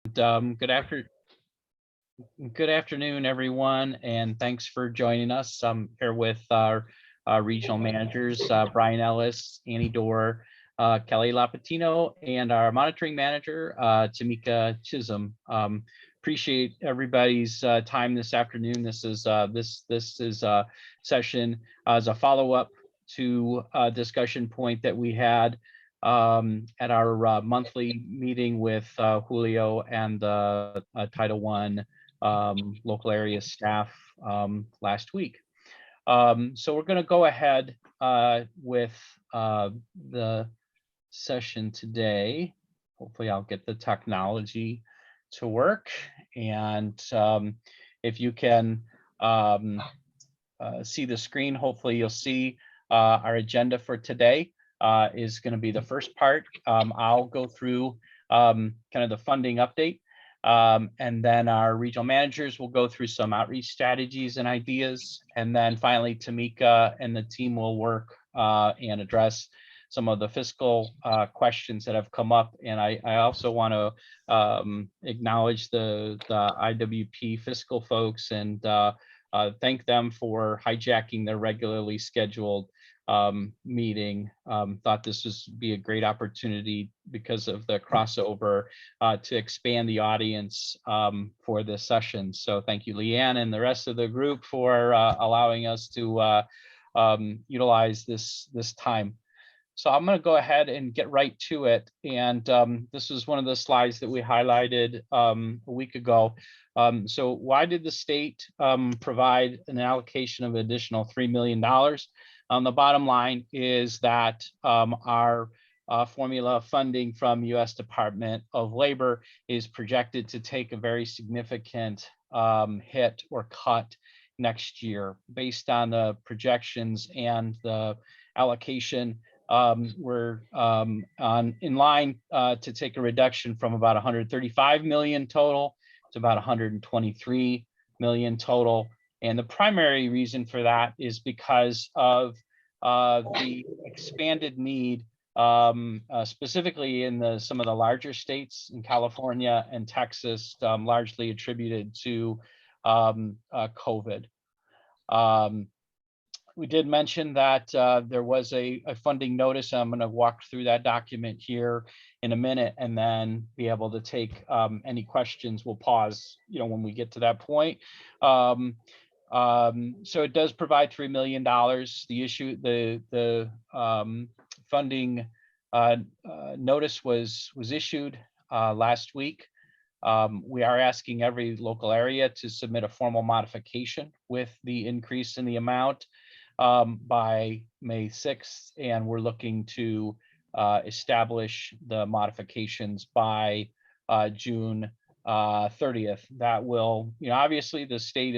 Good afternoon, everyone, and thanks for joining us. I'm here with our regional managers, Bryan Ellis, Dorr, Kelly Lapetino, and our monitoring manager, Tamika Chism. Appreciate everybody's time this afternoon. This is a session as a follow-up to a discussion point that we had at our monthly meeting with Julio and the Title I local area staff last week. So we're going to go ahead with the session today. Hopefully I'll get the technology to work. And if you can see the screen, hopefully you'll see our agenda for today. Is going to be the first part. I'll go through kind of the funding update, and then our regional managers will go through some outreach strategies and ideas, and then finally Tamika and the team will work and address some of the fiscal questions that have come up. And I also want to acknowledge the IWP fiscal folks and thank them for hijacking their regularly scheduled meeting. Thought this would be a great opportunity because of the crossover to expand the audience for this session. So thank you, Leanne, and the rest of the group for allowing us to utilize this time. So I'm going to go ahead and get right to it. And this is one of the slides that we highlighted a week ago. So why did the state provide an allocation of additional $3 million? The bottom line is that our formula funding from U.S. Department of Labor is projected to take a very significant hit or cut next year. Based on the projections and the allocation, we're in line to take a reduction from about 135 million total to about 123 million total. And the primary reason for that is because of the expanded need, specifically in some of the larger states in California and Texas, largely attributed to COVID. We did mention that there was a funding notice. I'm going to walk through that document here in a minute and then be able to take any questions. We'll pause, when we get to that point. So it does provide $3 million. The funding notice was issued last week. We are asking every local area to submit a formal modification with the increase in the amount by May 6th, and we're looking to establish the modifications by June 30th. That will, obviously the state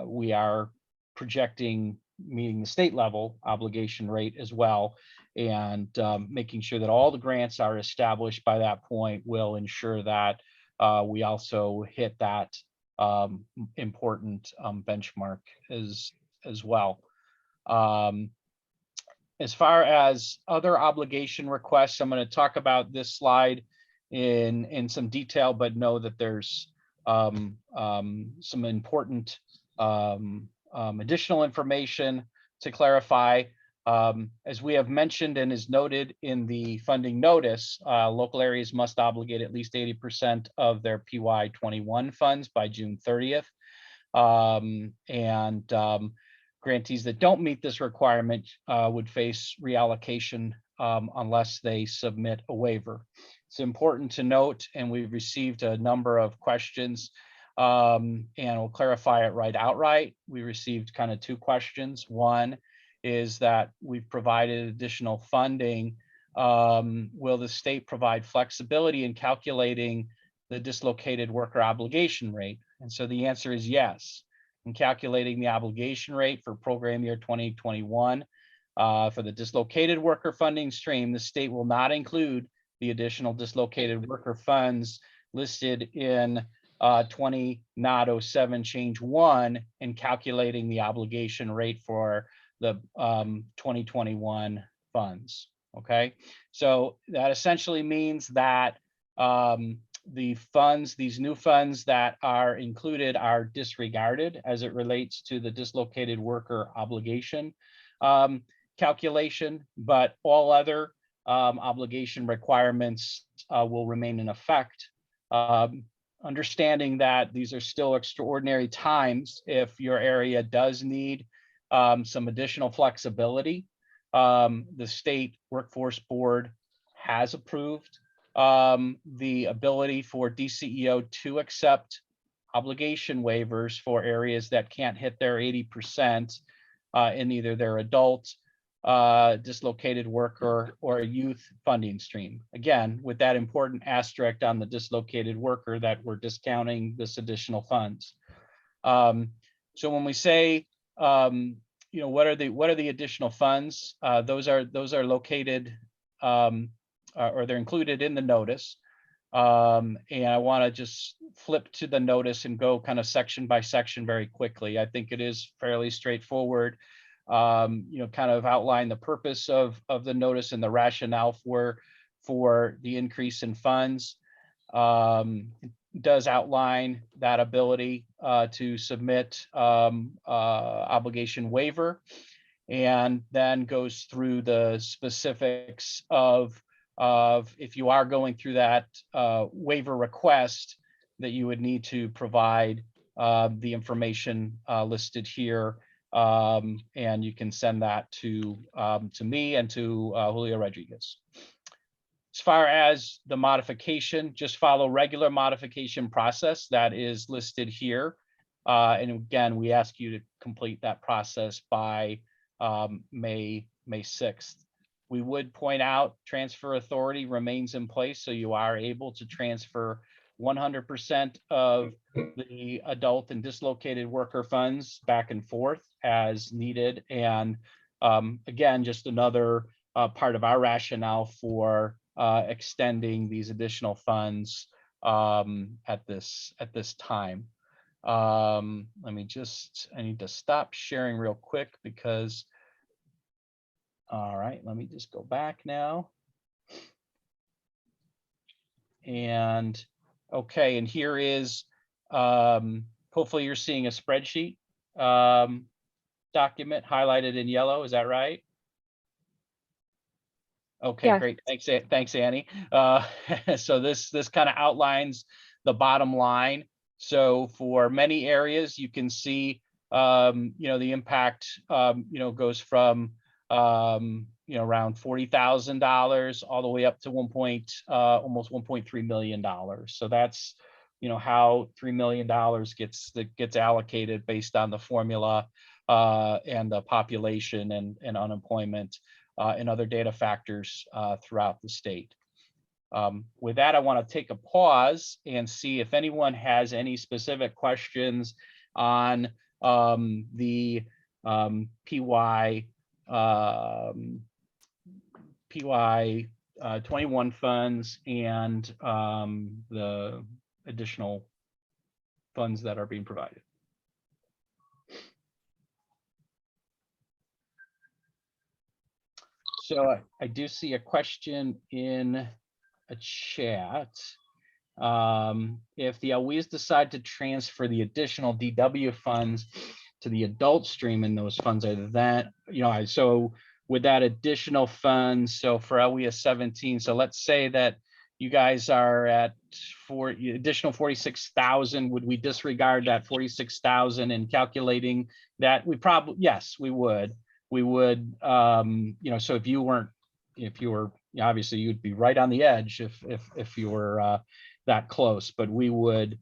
we are projecting meeting the state level obligation rate as well, and making sure that all the grants are established by that point will ensure that we also hit that important benchmark as well. As far as other obligation requests, I'm going to talk about this slide in some detail, but know that there's some important additional information to clarify. As we have mentioned and is noted in the funding notice, local areas must obligate at least 80% of their PY21 funds by June 30th. Grantees that don't meet this requirement would face reallocation unless they submit a waiver. It's important to note, and we've received a number of questions, and we'll clarify it outright. We received kind of two questions. One is that we've provided additional funding. Will the state provide flexibility in calculating the dislocated worker obligation rate? And so the answer is yes. In calculating the obligation rate for program year 2021, for the dislocated worker funding stream, the state will not include the additional dislocated worker funds listed in 20.07 change 1 in calculating the obligation rate for the 2021 funds. Okay, so that essentially means that The funds, these new funds that are included are disregarded as it relates to the dislocated worker obligation calculation, but all other obligation requirements will remain in effect. Understanding that these are still extraordinary times, if your area does need some additional flexibility, the State Workforce Board has approved the ability for DCEO to accept obligation waivers for areas that can't hit their 80% in either their adult, dislocated worker, or youth funding stream. Again, with that important asterisk on the dislocated worker that we're discounting this additional funds. So when we say, what are the additional funds? Those are located or they're included in the notice. And I want to just flip to the notice and go kind of section by section very quickly. I think it is fairly straightforward. Kind of outline the purpose of the notice and the rationale for the increase in funds. It does outline that ability to submit obligation waiver, and then goes through the specifics of if you are going through that waiver request, that you would need to provide the information listed here, and you can send that to me and to Julio Rodriguez. As far as the modification, just follow regular modification process that is listed here. And again, we ask you to complete that process by May 6th. We would point out transfer authority remains in place, so you are able to transfer 100% of the adult and dislocated worker funds back and forth as needed. And again, just another part of our rationale for extending these additional funds at this time. I need to stop sharing real quick because, all right, let me just go back now. And okay, and here is, hopefully you're seeing a spreadsheet document highlighted in yellow, is that right? Okay, yes. Great, thanks Annie. So this kind of outlines the bottom line. So for many areas, you can see, the impact, goes from, around $40,000 all the way up to almost $1.3 million. So that's, how $3 million gets allocated based on the formula and the population and unemployment and other data factors throughout the state. With that, I want to take a pause and see if anyone has any specific questions on the PY 21 funds and the additional funds that are being provided. So I do see a question in a chat. If the LWIs decide to transfer the additional DW funds to the adult stream in those funds, are then, so with that additional funds, so for LWIA 17, so let's say that you guys are at additional 46,000, would we disregard that 46,000 in calculating that? Yes, we would. We would, so if you were, obviously you'd be right on the edge if you were that close, but we would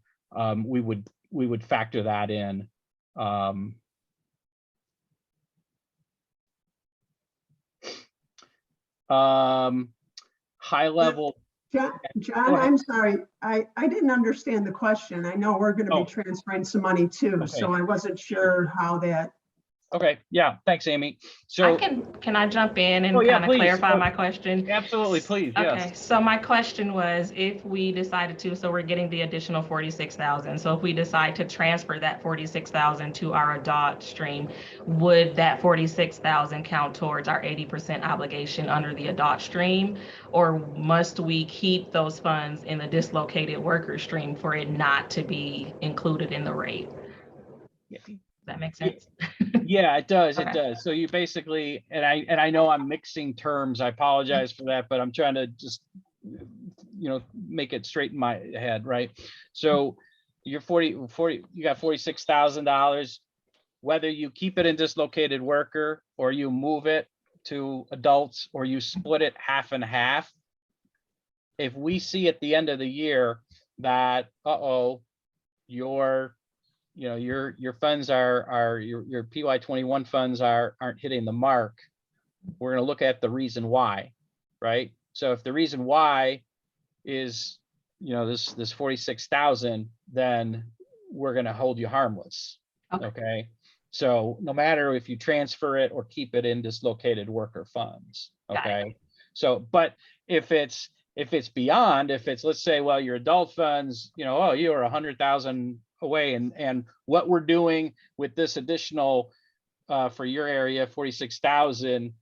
factor that in. High level. John, I'm sorry, I didn't understand the question. I know we're going to be transferring some money too, okay. So I wasn't sure how that. Okay, yeah, thanks, Amy. I So, can I jump in and oh yeah, kind of please. clarify Oh, my question? absolutely, please, Okay, yes. so my question was, if we decided to, so we're getting the additional 46,000. So if we decide to transfer that 46,000 to our adult stream, would that 46,000 count towards our 80% obligation under the adult stream? Or must we keep those funds in the dislocated worker stream for it not to be included in the rate? Does that make sense? Yeah, it does. It Okay. does. So you basically, and I know I'm mixing terms. I apologize for that, but I'm trying to just, make it straight in my head, right? So you're 40, you got $46,000, whether you keep it in dislocated worker or you move it to adults or you split it half and half. If we see at the end of the year that, your funds are your PY21 funds aren't hitting the mark, we're going to look at the reason why, right? So if the reason why is, this 46,000, then we're going to hold you harmless. Okay. So no matter if you transfer it or keep it in dislocated worker funds. Okay. So, but if it's beyond, if it's, let's say, well, your adult funds, you're 100,000 away, and what we're doing with this additional for your area, 46,000,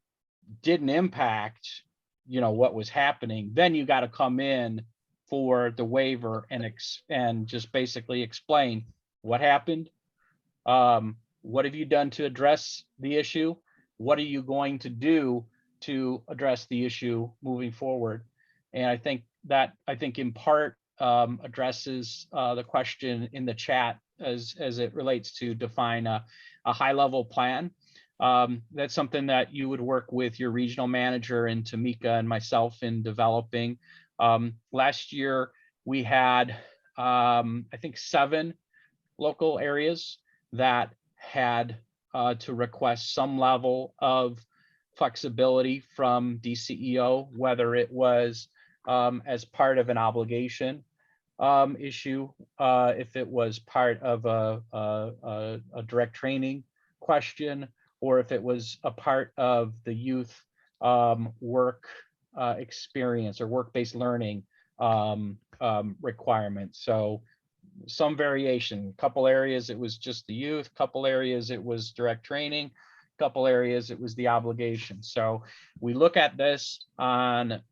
didn't impact, what was happening, then you got to come in for the waiver and just basically explain what happened. What have you done to address the issue? What are you going to do to address the issue moving forward? And I think in part addresses the question in the chat as it relates to define a high level plan. That's something that you would work with your regional manager and Tamika and myself in developing. Last year we had I think 7 local areas that had to request some level of flexibility from DCEO, whether it was as part of an obligation issue, if it was part of a direct training question, or if it was a part of the youth work experience or work-based learning requirements. So some variation. A couple areas it was just the youth, couple areas it was direct training, couple areas it was the obligation. So we look at this on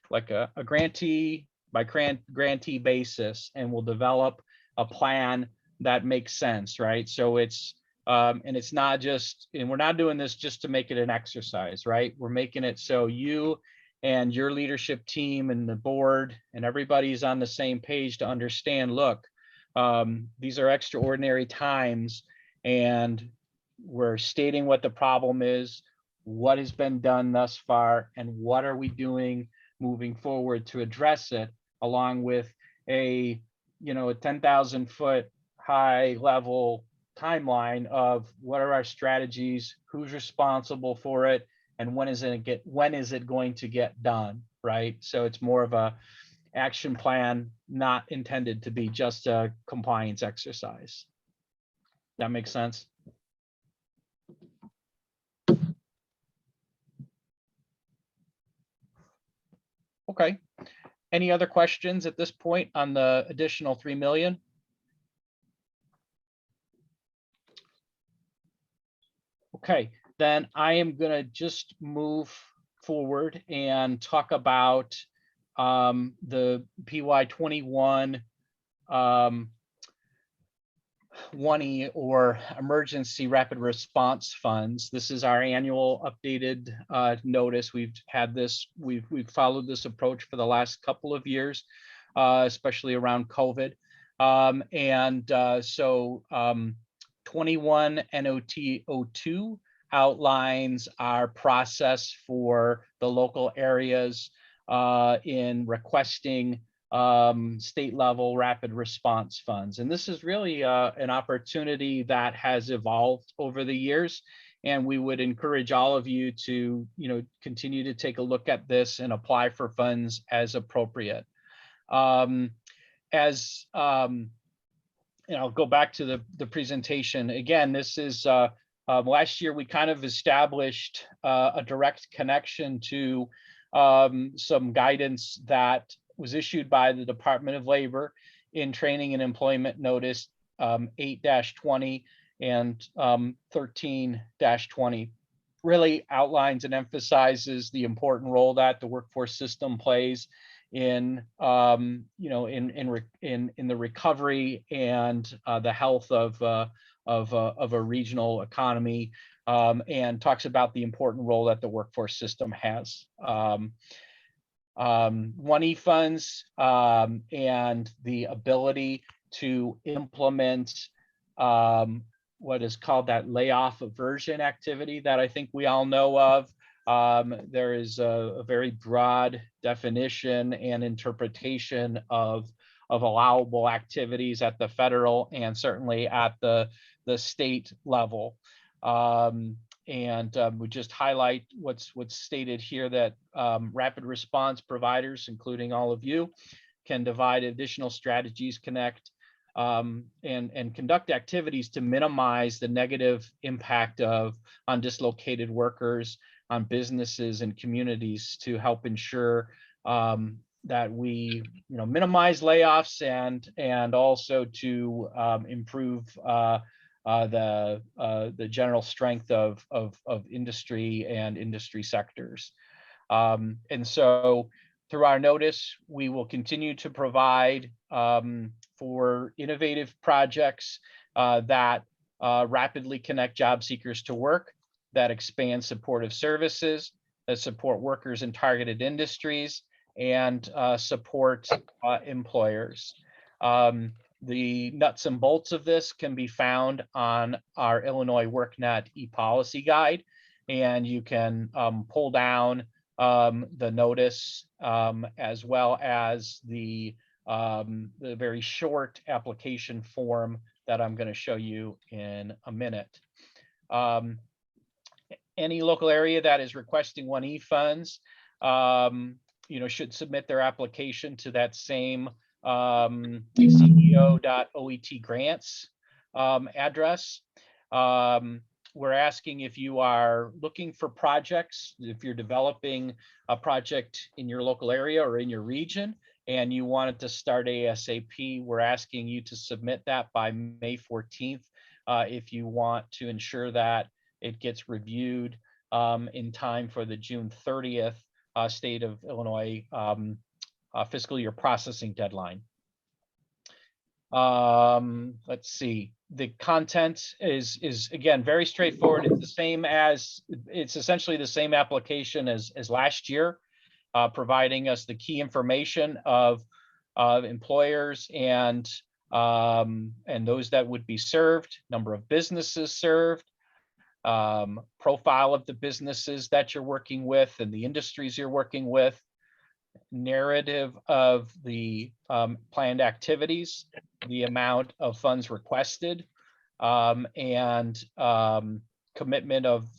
like a grantee by grantee basis, and we'll develop a plan that makes sense, right? So it's and it's not just, and we're not doing this just to make it an exercise, right? We're making it so you and your leadership team and the board and everybody's on the same page to understand, look, these are extraordinary times, and we're stating what the problem is, what has been done thus far, and what are we doing moving forward to address it, along with a 10,000 foot high level timeline of what are our strategies, who's responsible for it, and when is it going to get done, right? So it's more of a action plan, not intended to be just a compliance exercise. That makes sense? Okay. Any other questions at this point on the additional 3 million? Okay, then I am gonna just move forward and talk about the PY21 1E or emergency rapid response funds. This is our annual updated notice. We've followed this approach for the last couple of years, especially around COVID. So 21 NOT02 outlines our process for the local areas in requesting state level rapid response funds. And this is really an opportunity that has evolved over the years. And we would encourage all of you to, continue to take a look at this and apply for funds as appropriate. I'll go back to the presentation. Again, this is last year we kind of established a direct connection to some guidance that was issued by the Department of Labor in Training and Employment Notice 8-20 and 13-20. Really outlines and emphasizes the important role that the workforce system plays in in the recovery and the health of a regional economy, and talks about the important role that the workforce system has. 1E funds and the ability to implement what is called that layoff aversion activity that I think we all know of. There is a very broad definition and interpretation of allowable activities at the federal and certainly at the state level. We just highlight what's stated here, that rapid response providers, including all of you, can divide additional strategies, connect and conduct activities to minimize the negative impact on dislocated workers, on businesses and communities, to help ensure that we minimize layoffs and also to improve the general strength of industry and industry sectors. And so through our notice, we will continue to provide for innovative projects that rapidly connect job seekers to work, that expand supportive services, that support workers in targeted industries, and support employers. The nuts and bolts of this can be found on our Illinois WorkNet e-policy guide, and you can pull down the notice as well as the very short application form that I'm going to show you in a minute. Any local area that is requesting 1E funds, should submit their application to that same ceo.oet grants address. We're asking if you are looking for projects, if you're developing a project in your local area or in your region, and you want it to start ASAP, we're asking you to submit that by May 14th if you want to ensure that it gets reviewed in time for the June 30th state of Illinois fiscal year processing deadline. Let's see. The content is again very straightforward. It's essentially the same application as last year, providing us the key information of employers and those that would be served, number of businesses served, profile of the businesses that you're working with and the industries you're working with, narrative of the planned activities, the amount of funds requested, and commitment of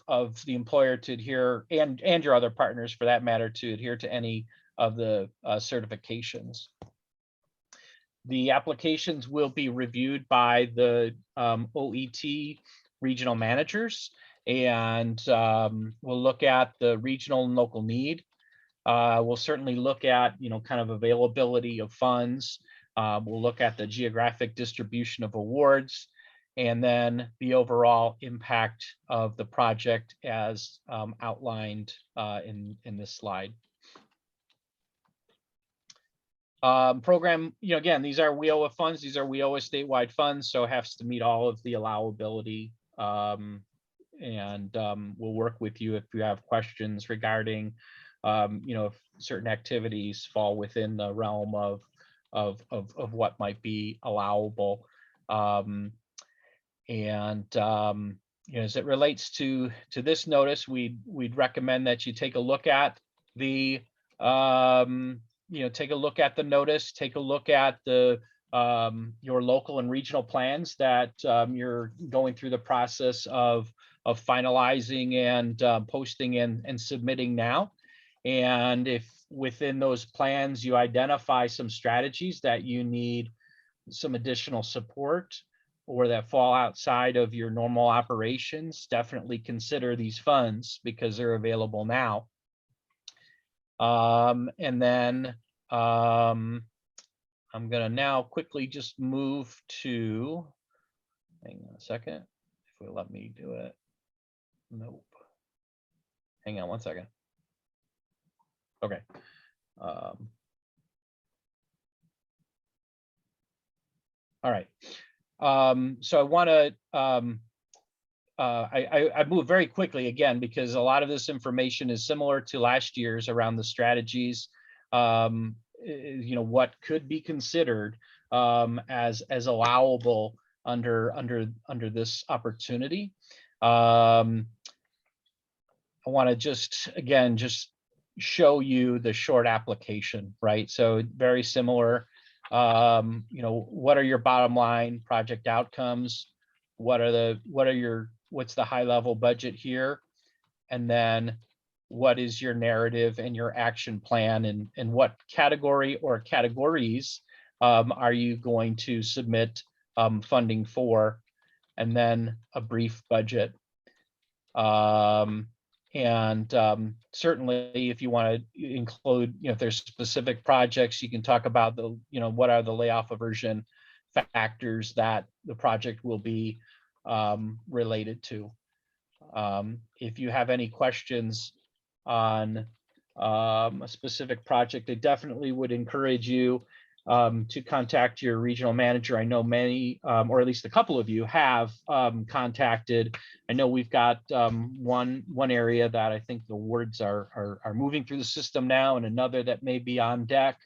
the employer to adhere, and your other partners for that matter, to adhere to any of the certifications. The applications will be reviewed by the OET regional managers, and we'll look at the regional and local need. We'll certainly look at, kind of availability of funds. We'll look at the geographic distribution of awards, and then the overall impact of the project as outlined in this slide. Program, again, these are WIOA funds. These are WIOA statewide funds, so it has to meet all of the allowability. And we'll work with you if you have questions regarding if certain activities fall within the realm of what might be allowable. As it relates to this notice, we'd recommend that you take a look at the take a look at the notice, take a look at the your local and regional plans that you're going through the process of finalizing and posting and submitting now. And if within those plans you identify some strategies that you need some additional support or that fall outside of your normal operations, definitely consider these funds because they're available now. And then I'm gonna now quickly just move to, hang on a second, if we let me do it. Nope. Hang on one second. Okay. All right. So I want to, I move very quickly again, because a lot of this information is similar to last year's around the strategies, you know, what could be considered as allowable under this opportunity. I want to just, again, just show you the short application, right? So very similar. You know, what are your bottom line project outcomes? What's the high level budget here? And then what is your narrative and your action plan, and what category or categories are you going to submit funding for? And then a brief budget. Certainly if you want to include, you know, if there's specific projects, you can talk about the, you know, what are the layoff aversion factors that the project will be related to. If you have any questions on a specific project, I definitely would encourage you to contact your regional manager. I know many, or at least a couple of you have contacted. I know we've got one area that I think the words are moving through the system now, and another that may be on deck.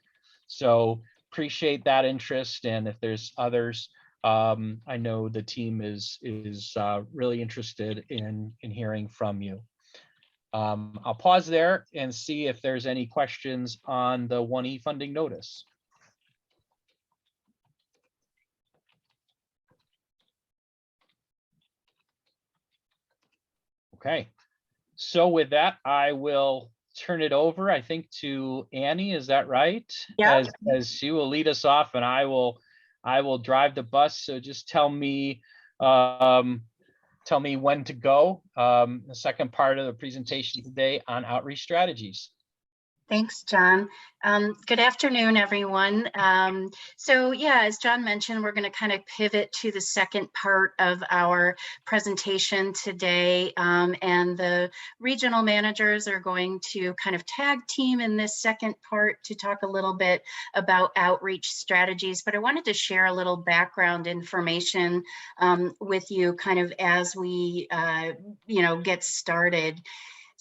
So appreciate that interest. And if there's others, I know the team is really interested in hearing from you. I'll pause there and see if there's any questions on the 1E funding notice. Okay, so with that, I will turn it over, I think, to Annie. Is that right? Yeah. As she will lead us off, and I will drive the bus. So just tell me when to go. The second part of the presentation today on outreach strategies. Thanks, John. Good afternoon, everyone. So yeah, as John mentioned, we're going to kind of pivot to the second part of our presentation today. And the regional managers are going to kind of tag team in this second part to talk a little bit about outreach strategies. But I wanted to share a little background information with you kind of as we, you know, get started.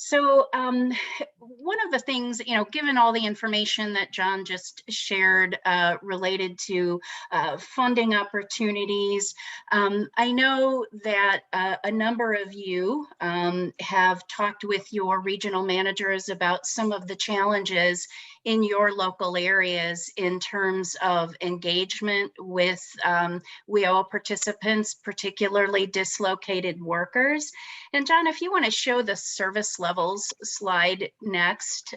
So one of the things, you know, given all the information that John just shared related to funding opportunities, I know that a number of you have talked with your regional managers about some of the challenges in your local areas in terms of engagement with WIOA participants, particularly dislocated workers. And John, if you want to show the service levels slide next.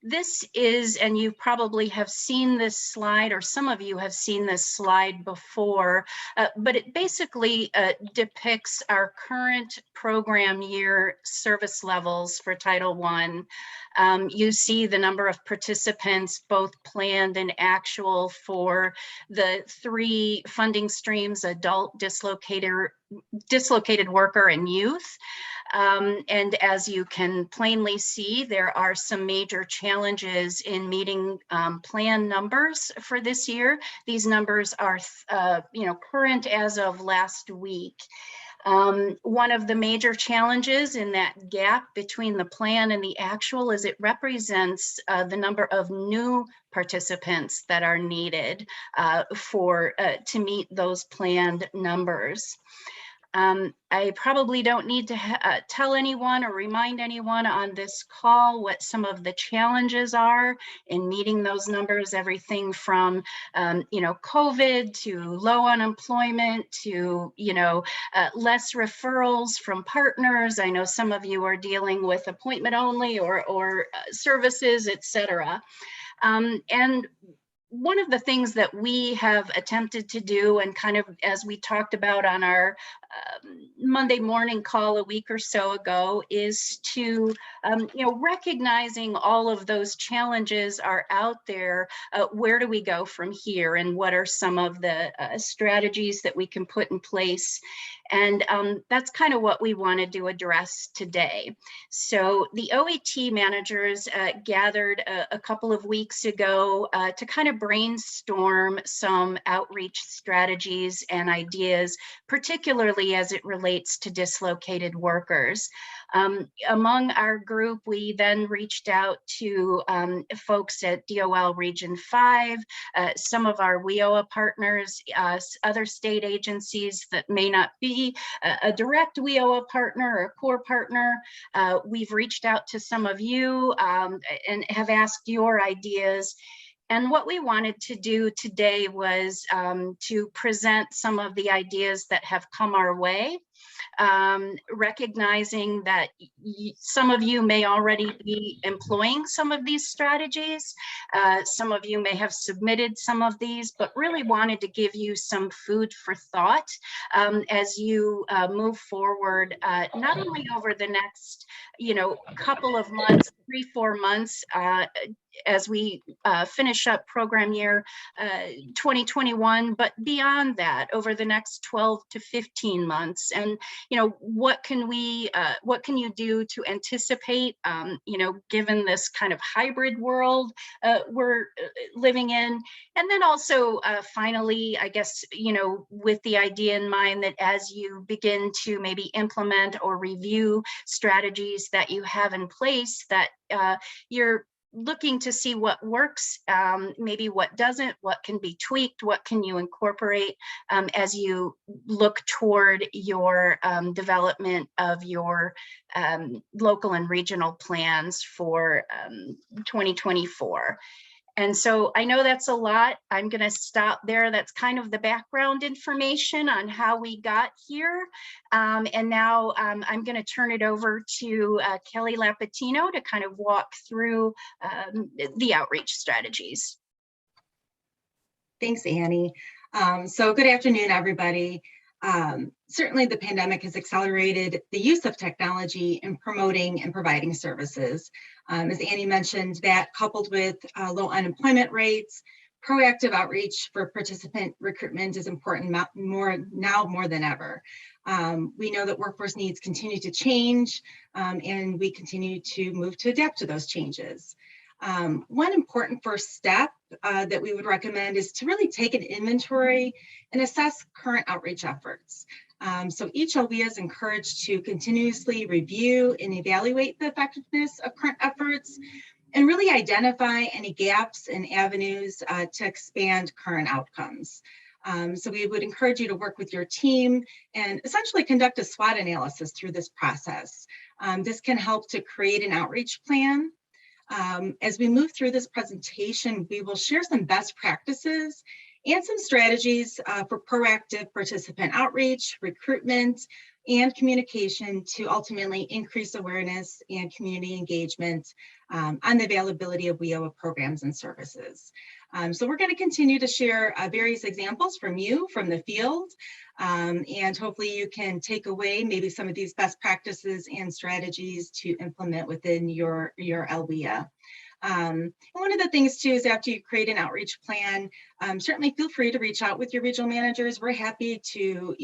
This is, and you probably have seen this slide, or some of you have seen this slide before, but it basically depicts our current program year service levels for Title I. You see the number of participants, both planned and actual, for the three funding streams: adult, dislocated worker, and youth. And as you can plainly see, there are some major challenges in meeting plan numbers for this year. These numbers are, you know, current as of last week. One of the major challenges in that gap between the plan and the actual is it represents the number of new participants that are needed to meet those planned numbers. I probably don't need to tell anyone or remind anyone on this call what some of the challenges are in meeting those numbers, everything from, you know, COVID to low unemployment to, you know, less referrals from partners. I know some of you are dealing with appointment only or services, et cetera. And one of the things that we have attempted to do, and kind of as we talked about on our Monday morning call a week or so ago, is to, recognizing all of those challenges are out there, where do we go from here, and what are some of the strategies that we can put in place? And that's kind of what we wanted to address today. So the OAT managers gathered a couple of weeks ago to kind of brainstorm some outreach strategies and ideas, particularly as it relates to dislocated workers. Among our group, we then reached out to folks at DOL Region 5, some of our WIOA partners, other state agencies that may not be a direct WIOA partner or a core partner. We've reached out to some of you and have asked your ideas. And what we wanted to do today was to present some of the ideas that have come our way, recognizing that some of you may already be employing some of these strategies. Some of you may have submitted some of these, but really wanted to give you some food for thought as you move forward, not only over the next, couple of months, 3-4 months, as we finish up program year 2021, but beyond that, over the next 12 to 15 months. And, what can you do to anticipate, given this kind of hybrid world we're living in? And then also, finally, I guess, with the idea in mind that as you begin to maybe implement or review strategies that you have in place, that you're looking to see what works, maybe what doesn't, what can be tweaked, what can you incorporate as you look toward your development of your local and regional plans for 2024. And so I know that's a lot. I'm going to stop there. That's kind of the background information on how we got here. And now I'm going to turn it over to Kelly Lapetino to kind of walk through the outreach strategies. Thanks, Annie. So good afternoon, everybody. Certainly the pandemic has accelerated the use of technology in promoting and providing services. As Annie mentioned, that coupled with low unemployment rates, proactive outreach for participant recruitment is important more than ever. We know that workforce needs continue to change, and we continue to move to adapt to those changes. One important first step that we would recommend is to really take an inventory and assess current outreach efforts. So each LWIA is encouraged to continuously review and evaluate the effectiveness of current efforts and really identify any gaps and avenues to expand current outcomes. So we would encourage you to work with your team and essentially conduct a SWOT analysis through this process. This can help to create an outreach plan. As we move through this presentation, we will share some best practices and some strategies for proactive participant outreach, recruitment, and communication to ultimately increase awareness and community engagement on the availability of WIOA programs and services. So we're going to continue to share various examples from the field, and hopefully you can take away maybe some of these best practices and strategies to implement within your LWIA. And one of the things too is after you create an outreach plan, certainly feel free to reach out with your regional managers. We're happy to,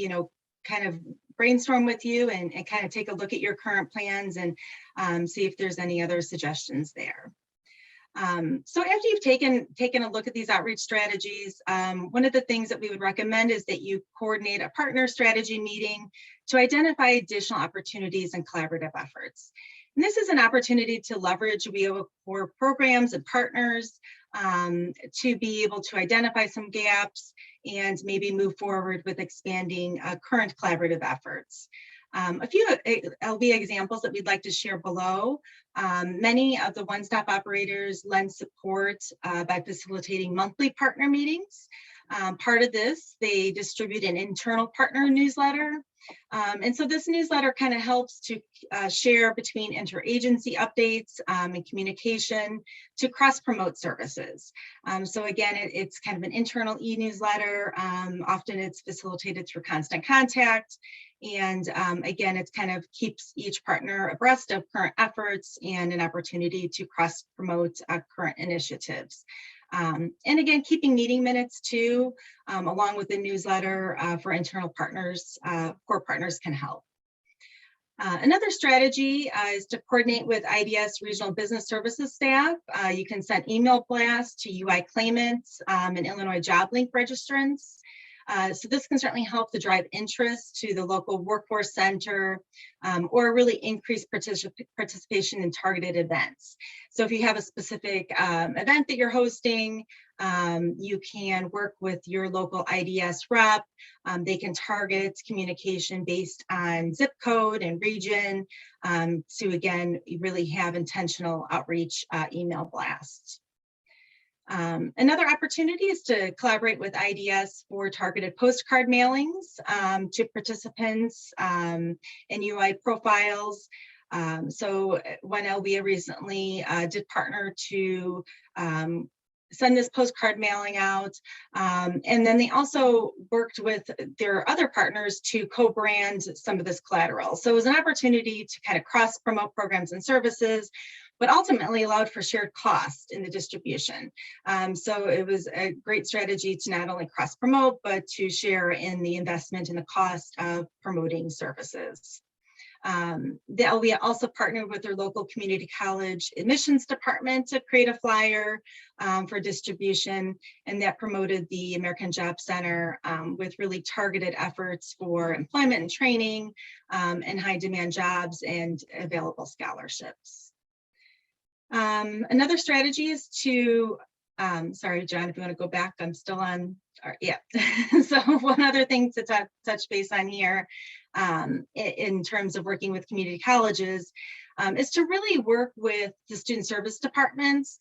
kind of brainstorm with you and kind of take a look at your current plans and see if there's any other suggestions there. So after you've taken a look at these outreach strategies, one of the things that we would recommend is that you coordinate a partner strategy meeting to identify additional opportunities and collaborative efforts. And this is an opportunity to leverage WIOA core programs and partners to be able to identify some gaps and maybe move forward with expanding current collaborative efforts. A few LWIA examples that we'd like to share below. Many of the one-stop operators lend support by facilitating monthly partner meetings. Part of this, they distribute an internal partner newsletter. And so this newsletter kind of helps to share between interagency updates and communication to cross-promote services. So again, it's kind of an internal e-newsletter. Often it's facilitated through constant contact. And again, it kind of keeps each partner abreast of current efforts and an opportunity to cross-promote current initiatives. And again, keeping meeting minutes too, along with the newsletter for internal partners, core partners can help. Another strategy is to coordinate with IDS Regional Business Services staff. You can send email blasts to UI claimants and Illinois Job Link registrants. So this can certainly help to drive interest to the local workforce center or really increase participation in targeted events. So if you have a specific event that you're hosting, you can work with your local IDS rep. They can target communication based on zip code and region to, again, really have intentional outreach email blasts. Another opportunity is to collaborate with IDS for targeted postcard mailings to participants and UI profiles. So one LWIA recently did partner to send this postcard mailing out. And then they also worked with their other partners to co-brand some of this collateral. So it was an opportunity to kind of cross-promote programs and services, but ultimately allowed for shared cost in the distribution. So it was a great strategy to not only cross-promote, but to share in the investment and the cost of promoting services. The LWIA also partnered with their local community college admissions department to create a flyer for distribution, and that promoted the American Job Center with really targeted efforts for employment and training and high demand jobs and available scholarships. Another strategy is to, sorry, John, if you want to go back, I'm still on, yeah. So one other thing to touch base on here in terms of working with community colleges is to really work with the student service departments.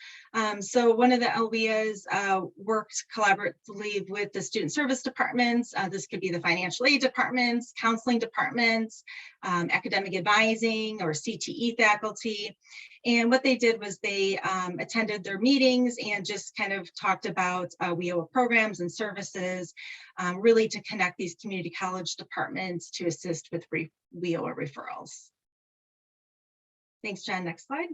So one of the LWIAs worked collaboratively with the student service departments. This could be the financial aid departments, counseling departments, academic advising or CTE faculty. And what they did was they attended their meetings and just kind of talked about WIOA programs and services, really to connect these community college departments to assist with WIOA referrals. Thanks, John. Next slide.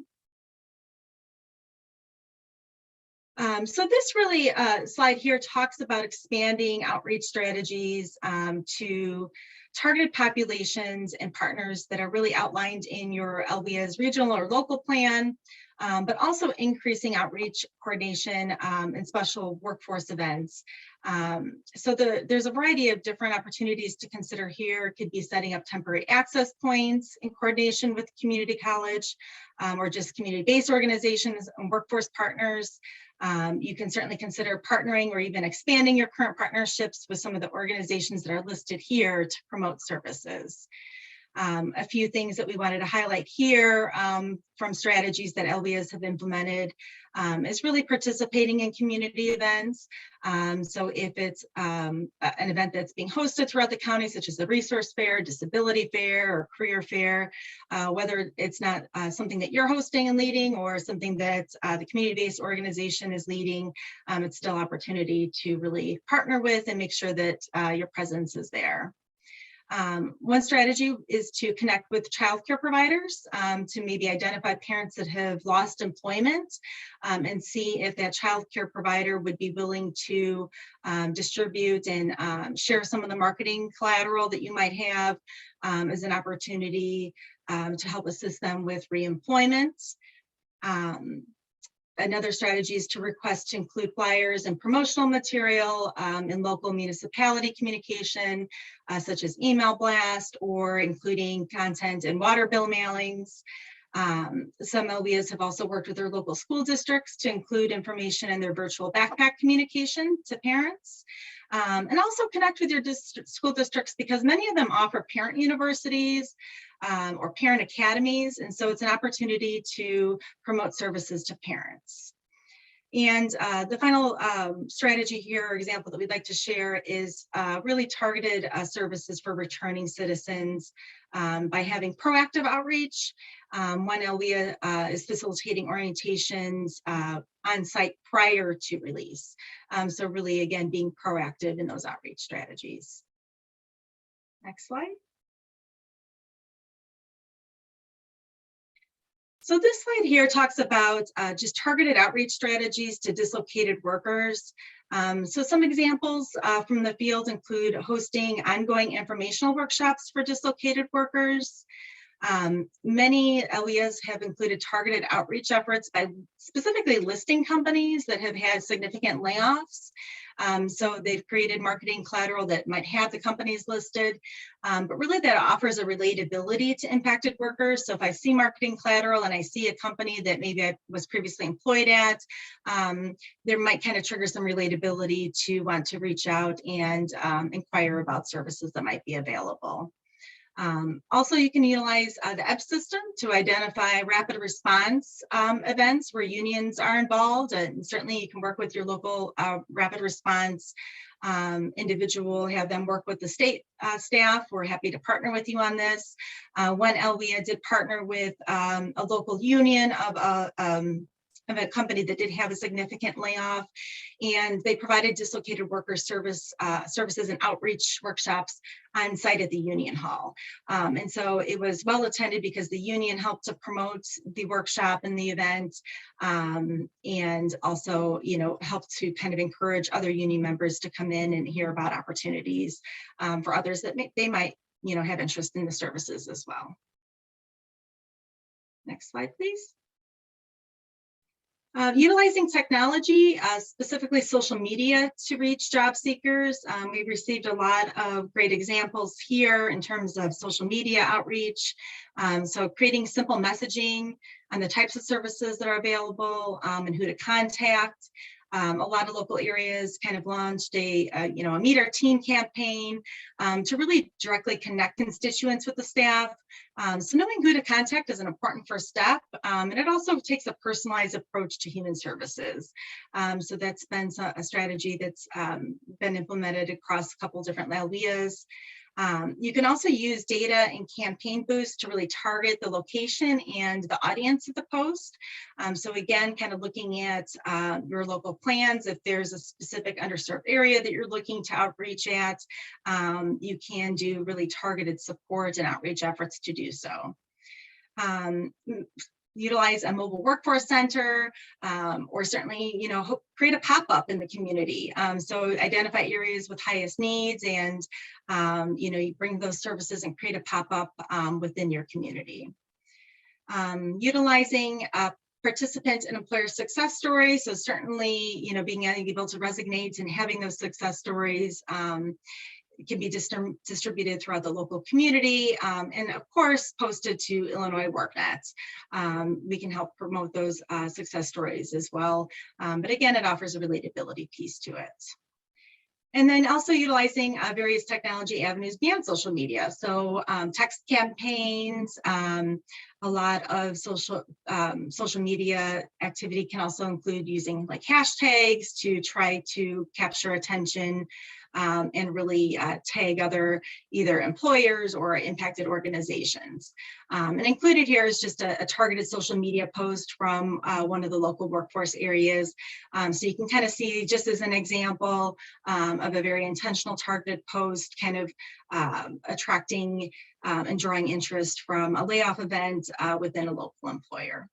So this really slide here talks about expanding outreach strategies to targeted populations and partners that are really outlined in your LWIA's regional or local plan, but also increasing outreach coordination and special workforce events. So there's a variety of different opportunities to consider here. It could be setting up temporary access points in coordination with community college or just community-based organizations and workforce partners. You can certainly consider partnering or even expanding your current partnerships with some of the organizations that are listed here to promote services. A few things that we wanted to highlight here from strategies that LWIAs have implemented is really participating in community events. So if it's an event that's being hosted throughout the county, such as a resource fair, disability fair, or career fair, whether it's not something that you're hosting and leading or something that the community-based organization is leading, it's still an opportunity to really partner with and make sure that your presence is there. One strategy is to connect with childcare providers to maybe identify parents that have lost employment and see if that childcare provider would be willing to distribute and share some of the marketing collateral that you might have as an opportunity to help assist them with reemployment. Another strategy is to request to include flyers and promotional material in local municipality communication, such as email blast or including content and water bill mailings. Some LWIAs have also worked with their local school districts to include information in their virtual backpack communication to parents. And also connect with your school districts because many of them offer parent universities or parent academies. And so it's an opportunity to promote services to parents. And the final strategy here, or example that we'd like to share is really targeted services for returning citizens by having proactive outreach. One WIOA is facilitating orientations on site prior to release. So really, again, being proactive in those outreach strategies. Next slide. So this slide here talks about just targeted outreach strategies to dislocated workers. So some examples from the field include hosting ongoing informational workshops for dislocated workers. Many LEAs have included targeted outreach efforts by specifically listing companies that have had significant layoffs. So they've created marketing collateral that might have the companies listed, but really that offers a relatability to impacted workers. So if I see marketing collateral and I see a company that maybe I was previously employed at, there might kind of trigger some relatability to want to reach out and inquire about services that might be available. Also, you can utilize the EP system to identify rapid response events where unions are involved, and certainly you can work with your local rapid response individual, have them work with the state staff. We're happy to partner with you on this. One LWIA did partner with a local union of a company that did have a significant layoff, and they provided dislocated worker services and outreach workshops on site at the union hall. And so it was well attended because the union helped to promote the workshop and the event, and also, you know, helped to kind of encourage other union members to come in and hear about opportunities for others that they might, you know, have interest in the services as well. Next slide, please. Utilizing technology, specifically social media, to reach job seekers. We've received a lot of great examples here in terms of social media outreach. So creating simple messaging on the types of services that are available and who to contact. A lot of local areas kind of launched a Meet Our Team campaign to really directly connect constituents with the staff. So knowing who to contact is an important first step, and it also takes a personalized approach to human services. So that's been a strategy that's been implemented across a couple different LWIAs. You can also use data and campaign boosts to really target the location and the audience of the post. So again, kind of looking at your local plans, if there's a specific underserved area that you're looking to outreach at, you can do really targeted support and outreach efforts to do so. Utilize a mobile workforce center, or certainly, you know, create a pop-up in the community. So identify areas with highest needs, and you know, you bring those services and create a pop-up within your community. Utilizing participant and employer success stories. So certainly, you know, being able to resonate and having those success stories can be distributed throughout the local community, and of course posted to Illinois WorkNet. We can help promote those success stories as well, but again, it offers a relatability piece to it. And then also utilizing various technology avenues beyond social media. So text campaigns, a lot of social media activity can also include using like hashtags to try to capture attention and really tag other either employers or impacted organizations. And included here is just a targeted social media post from one of the local workforce areas. So you can kind of see, just as an example of a very intentional targeted post, kind of attracting and drawing interest from a layoff event within a local employer.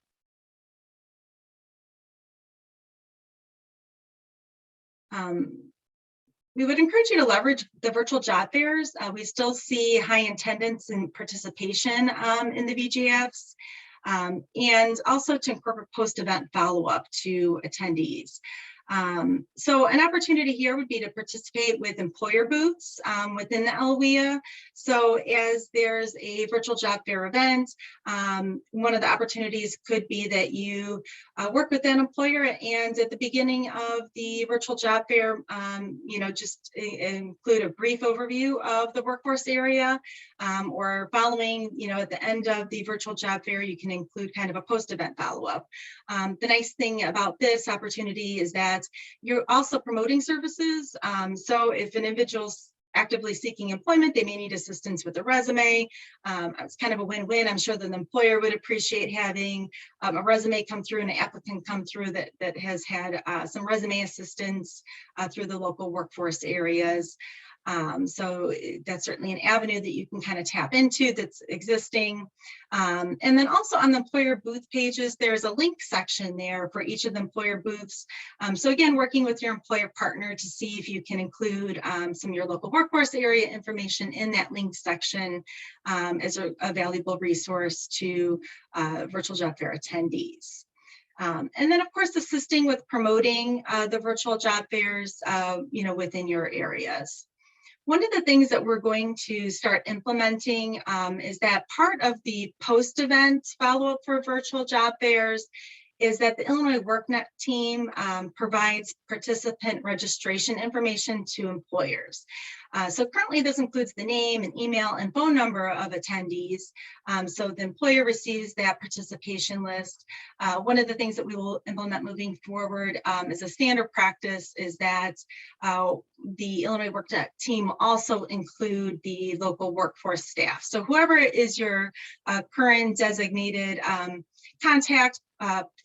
We would encourage you to leverage the virtual job fairs. We still see high attendance and participation in the VJFs, and also to incorporate post-event follow-up to attendees. So an opportunity here would be to participate with employer booths within the LWIA. So as there's a virtual job fair event, one of the opportunities could be that you work with an employer, and at the beginning of the virtual job fair, just include a brief overview of the workforce area, or following, at the end of the virtual job fair, you can include kind of a post-event follow-up. The nice thing about this opportunity is that you're also promoting services. So if an individual's actively seeking employment, they may need assistance with a resume. It's kind of a win-win. I'm sure that the employer would appreciate having a resume come through and an applicant come through that has had some resume assistance through the local workforce areas. So that's certainly an avenue that you can kind of tap into that's existing. And then also on the employer booth pages, there's a link section there for each of the employer booths. So again, working with your employer partner to see if you can include some of your local workforce area information in that link section as a valuable resource to virtual job fair attendees. And then, of course, assisting with promoting the virtual job fairs, within your areas. One of the things that we're going to start implementing is that part of the post-event follow-up for virtual job fairs is that the Illinois WorkNet team provides participant registration information to employers. So currently this includes the name and email and phone number of attendees. So the employer receives that participation list. One of the things that we will implement moving forward as a standard practice is that the Illinois WorkNet team also include the local workforce staff. So whoever is your current designated contact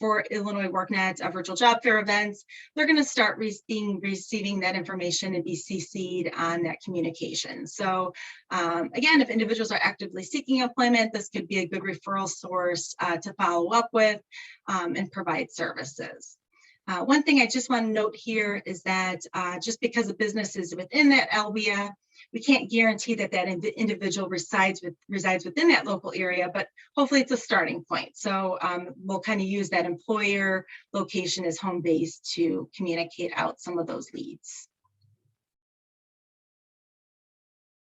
for Illinois WorkNet virtual job fair events, they're going to start receiving that information and be CC'd on that communication. So again, if individuals are actively seeking employment, this could be a good referral source to follow up with and provide services. One thing I just want to note here is that just because a business is within that LWIA, we can't guarantee that that individual resides within that local area, but hopefully it's a starting point. So we'll kind of use that employer location as home base to communicate out some of those leads.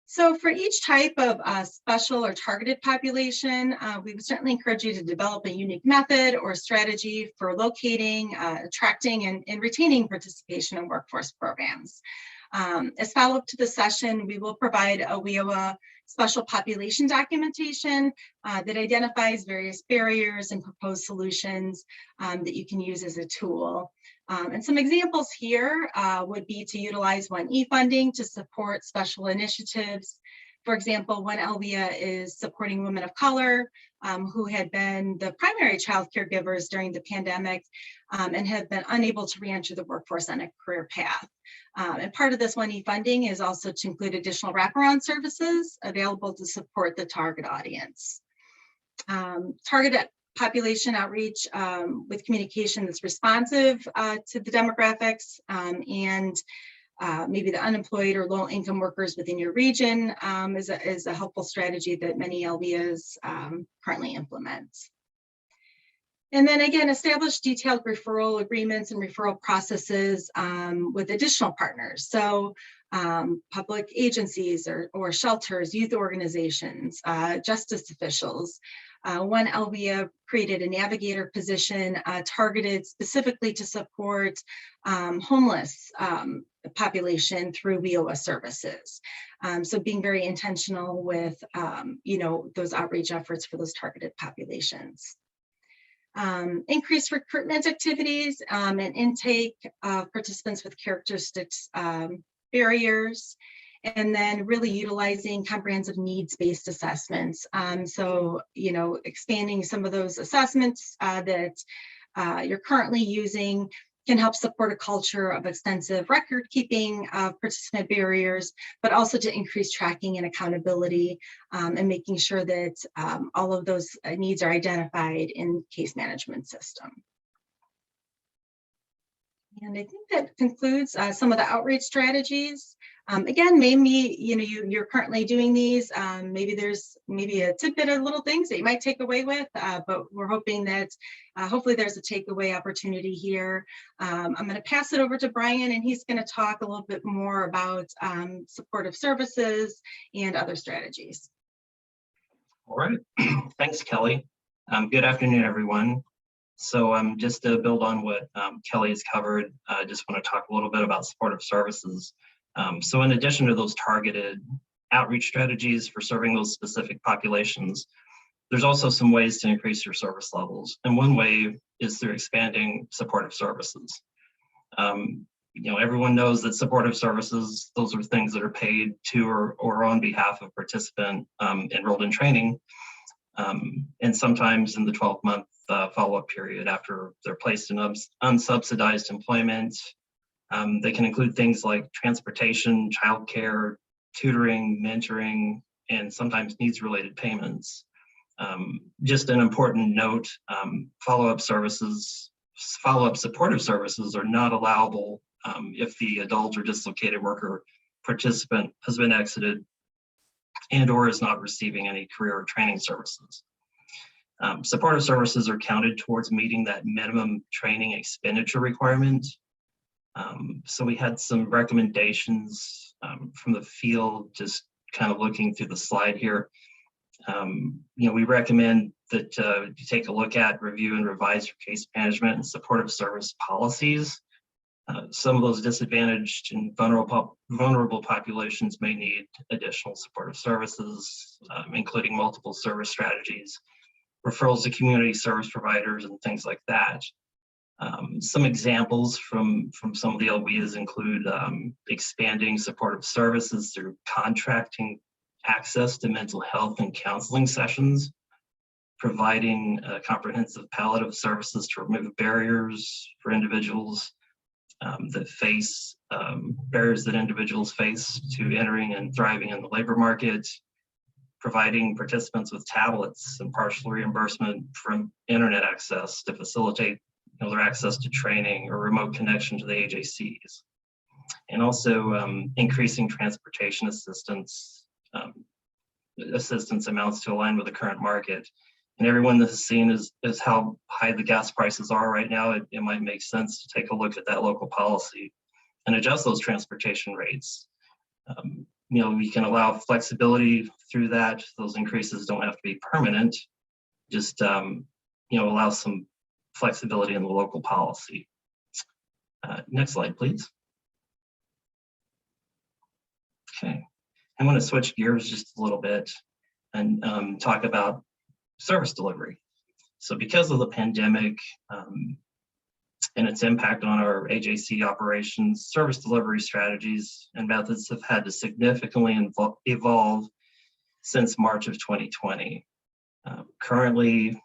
So for each type of special or targeted population, we would certainly encourage you to develop a unique method or strategy for locating, attracting, and retaining participation in workforce programs. As follow-up to the session, we will provide a WIOA special population documentation that identifies various barriers and proposed solutions that you can use as a tool. And some examples here would be to utilize 1E funding to support special initiatives. For example, one LWIA is supporting women of color who had been the primary child caregivers during the pandemic and have been unable to re-enter the workforce on a career path. And part of this 1E funding is also to include additional wraparound services available to support the target audience. Targeted population outreach with communication that's responsive to the demographics and maybe the unemployed or low income workers within your region is a helpful strategy that many LWIAs currently implement. And then again, establish detailed referral agreements and referral processes with additional partners. So public agencies or shelters, youth organizations, justice officials. One LWIA created a navigator position targeted specifically to support homeless population through WIOA services. So being very intentional with those outreach efforts for those targeted populations. Increased recruitment activities and intake of participants with characteristics barriers, and then really utilizing comprehensive needs-based assessments. So, expanding some of those assessments that you're currently using can help support a culture of extensive record keeping of participant barriers, but also to increase tracking and accountability and making sure that all of those needs are identified in case management system. And I think that concludes some of the outreach strategies. Again, maybe you're currently doing these. Maybe there's a tidbit of little things that you might take away with, but we're hoping that hopefully there's a takeaway opportunity here. I'm going to pass it over to Bryan, and he's going to talk a little bit more about supportive services and other strategies. All right, thanks, Kelly. Good afternoon, everyone. So just to build on what Kelly has covered, I just want to talk a little bit about supportive services. So in addition to those targeted outreach strategies for serving those specific populations, there's also some ways to increase your service levels. And one way is through expanding supportive services. Everyone knows that supportive services, those are things that are paid to or on behalf of participant enrolled in training. And sometimes in the 12-month follow-up period after they're placed in unsubsidized employment. They can include things like transportation, childcare, tutoring, mentoring, and sometimes needs-related payments. Just an important note, follow-up supportive services are not allowable if the adult or dislocated worker participant has been exited and or is not receiving any career or training services. Supportive services are counted towards meeting that minimum training expenditure requirement. So we had some recommendations from the field, just kind of looking through the slide here. We recommend that you take a look at, review, and revise your case management and supportive service policies. Some of those disadvantaged and vulnerable populations may need additional supportive services, including multiple service strategies, referrals to community service providers, and things like that. Some examples from some of the LWIAs include expanding supportive services through contracting access to mental health and counseling sessions, providing a comprehensive palette of services to remove barriers for individuals that face barriers that individuals face to entering and thriving in the labor market, providing participants with tablets and partial reimbursement from internet access to facilitate their access to training or remote connection to the AJCs, and also increasing transportation assistance amounts to align with the current market. And everyone that has seen is how high the gas prices are right now. It might make sense to take a look at that local policy and adjust those transportation rates. We can allow flexibility through that. Those increases don't have to be permanent. Just allow some flexibility in the local policy. Next slide, please. Okay, I'm going to switch gears just a little bit and talk about service delivery. So because of the pandemic and its impact on our AJC operations, service delivery strategies and methods have had to significantly evolve since March of 2020. Currently,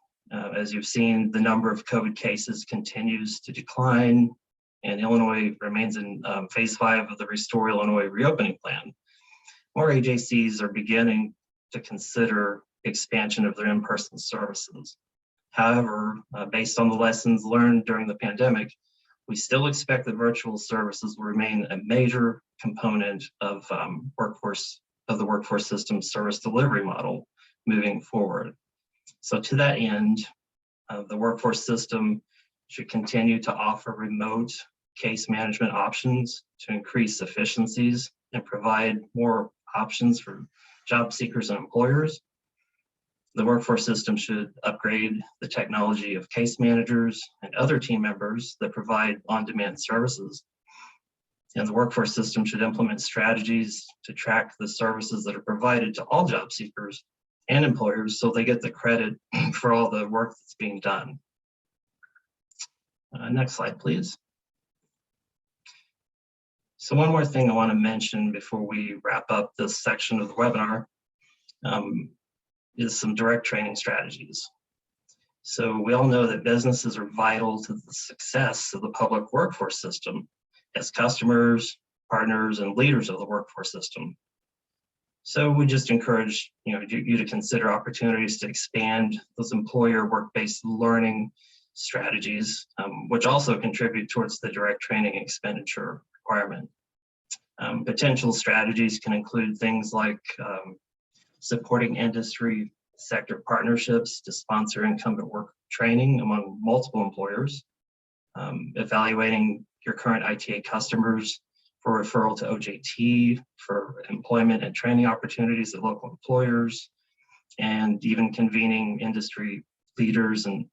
as you've seen, the number of COVID cases continues to decline, and Illinois remains in phase 5 of the Restore Illinois reopening plan. More AJCs are beginning to consider expansion of their in-person services. However, based on the lessons learned during the pandemic, we still expect that virtual services will remain a major component of the workforce system service delivery model moving forward. So to that end, the workforce system should continue to offer remote case management options to increase efficiencies and provide more options for job seekers and employers. The workforce system should upgrade the technology of case managers and other team members that provide on-demand services. And the workforce system should implement strategies to track the services that are provided to all job seekers and employers so they get the credit for all the work that's being done. Next slide, please. So one more thing I want to mention before we wrap up this section of the webinar is some direct training strategies. So we all know that businesses are vital to the success of the public workforce system as customers, partners, and leaders of the workforce system. So we just encourage you to consider opportunities to expand those employer work-based learning strategies, which also contribute towards the direct training expenditure requirement. Potential strategies can include things like supporting industry sector partnerships to sponsor incumbent work training among multiple employers, evaluating your current ITA customers for referral to OJT for employment and training opportunities at local employers, and even convening industry leaders and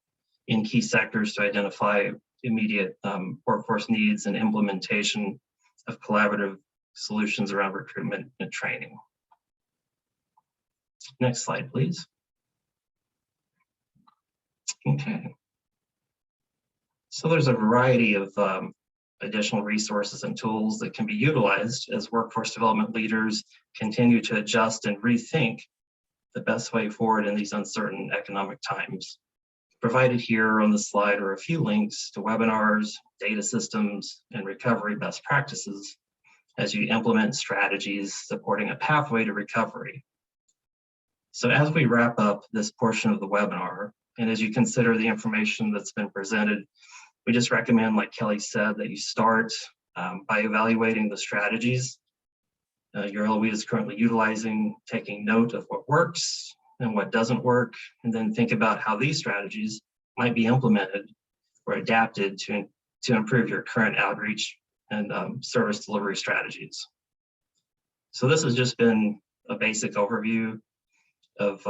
in key sectors to identify immediate workforce needs and implementation of collaborative solutions around recruitment and training. Next slide, please. Okay. So there's a variety of additional resources and tools that can be utilized as workforce development leaders continue to adjust and rethink the best way forward in these uncertain economic times. Provided here on the slide are a few links to webinars, data systems, and recovery best practices as you implement strategies supporting a pathway to recovery. So as we wrap up this portion of the webinar, and as you consider the information that's been presented, we just recommend, like Kelly said, that you start by evaluating the strategies your LOE is currently utilizing, taking note of what works and what doesn't work, and then think about how these strategies might be implemented or adapted to improve your current outreach and service delivery strategies. So this has just been a basic overview of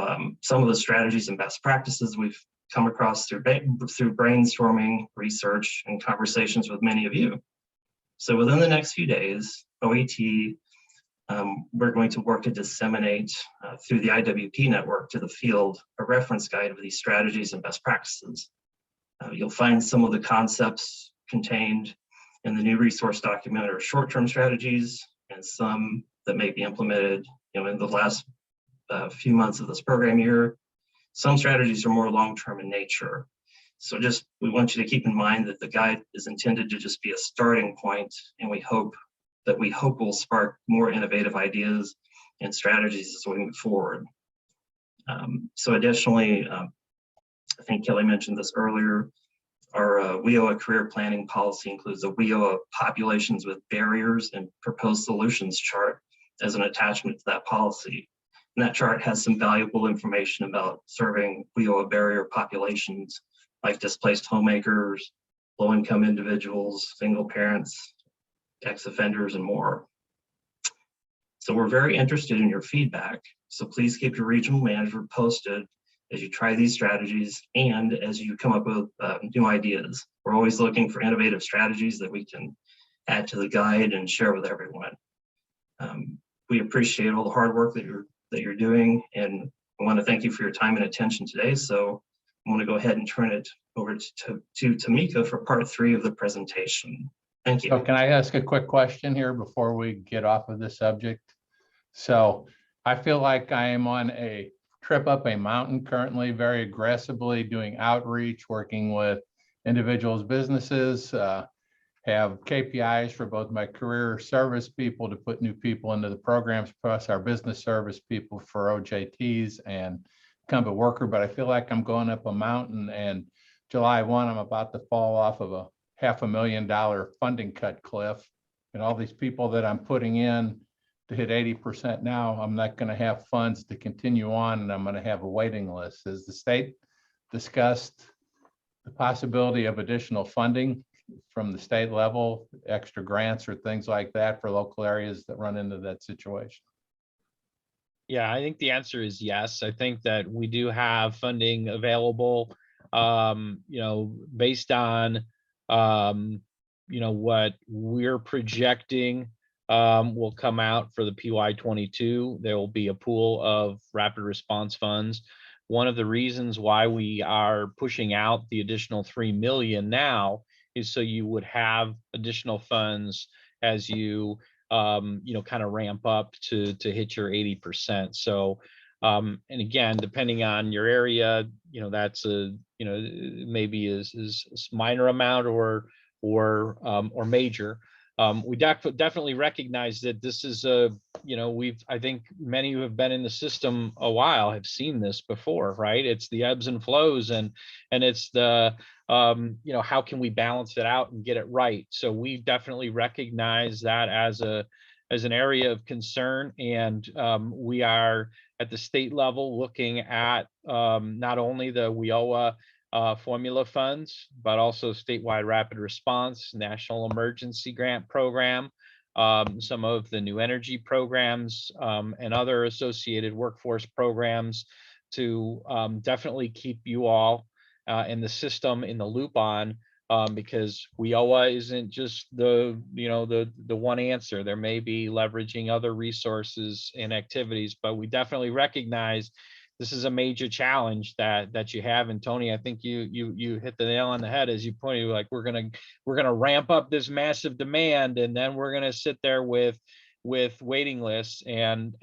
some of the strategies and best practices we've come across through brainstorming, research, and conversations with many of you. So within the next few days, OAT, we're going to work to disseminate through the IWP network to the field a reference guide of these strategies and best practices. You'll find some of the concepts contained in the new resource document are short-term strategies, and some that may be implemented in the last few months of this program year. Some strategies are more long-term in nature. So we want you to keep in mind that the guide is intended to just be a starting point, and we hope will spark more innovative ideas and strategies as we move forward. So additionally, I think Kelly mentioned this earlier, our WIOA career planning policy includes a WIOA populations with barriers and proposed solutions chart as an attachment to that policy. And that chart has some valuable information about serving WIOA barrier populations like displaced homemakers, low-income individuals, single parents, ex-offenders, and more. So we're very interested in your feedback. So please keep your regional manager posted as you try these strategies and as you come up with new ideas. We're always looking for innovative strategies that we can add to the guide and share with everyone. We appreciate all the hard work that you're doing, and I want to thank you for your time and attention today. So I want to go ahead and turn it over to Tamika for part 3 of the presentation. Thank you. So can I ask a quick question here before we get off of this subject? So I feel like I am on a trip up a mountain currently, very aggressively doing outreach, working with individuals, businesses, have KPIs for both my career service people to put new people into the programs, plus our business service people for OJTs and incumbent worker. But I feel like I'm going up a mountain, and July 1, I'm about to fall off of a $500,000 funding cut cliff, and all these people that I'm putting in to hit 80% now, I'm not going to have funds to continue on, and I'm going to have a waiting list. Has the state discussed the possibility of additional funding from the state level, extra grants or things like that for local areas that run into that situation? Yeah, I think the answer is yes. I think that we do have funding available, based on what we're projecting will come out for the PY22. There will be a pool of rapid response funds. One of the reasons why we are pushing out the additional $3 million now is so you would have additional funds as you kind of ramp up to hit your 80%. So and again, depending on your area, that's maybe is minor amount or major. We definitely recognize that this is I think many who have been in the system a while have seen this before, right? It's the ebbs and flows, and it's the how can we balance it out and get it right? So we definitely recognize that as as an area of concern, and we are at the state level looking at not only the WIOA formula funds, but also statewide rapid response, national emergency grant program, some of the new energy programs, and other associated workforce programs to definitely keep you all in the system in the loop on, because WIOA isn't just the one answer. There may be leveraging other resources and activities, but we definitely recognize this is a major challenge that you have. And Tony, I think you hit the nail on the head as you pointed, like we're gonna ramp up this massive demand, and then we're gonna sit there with waiting lists, and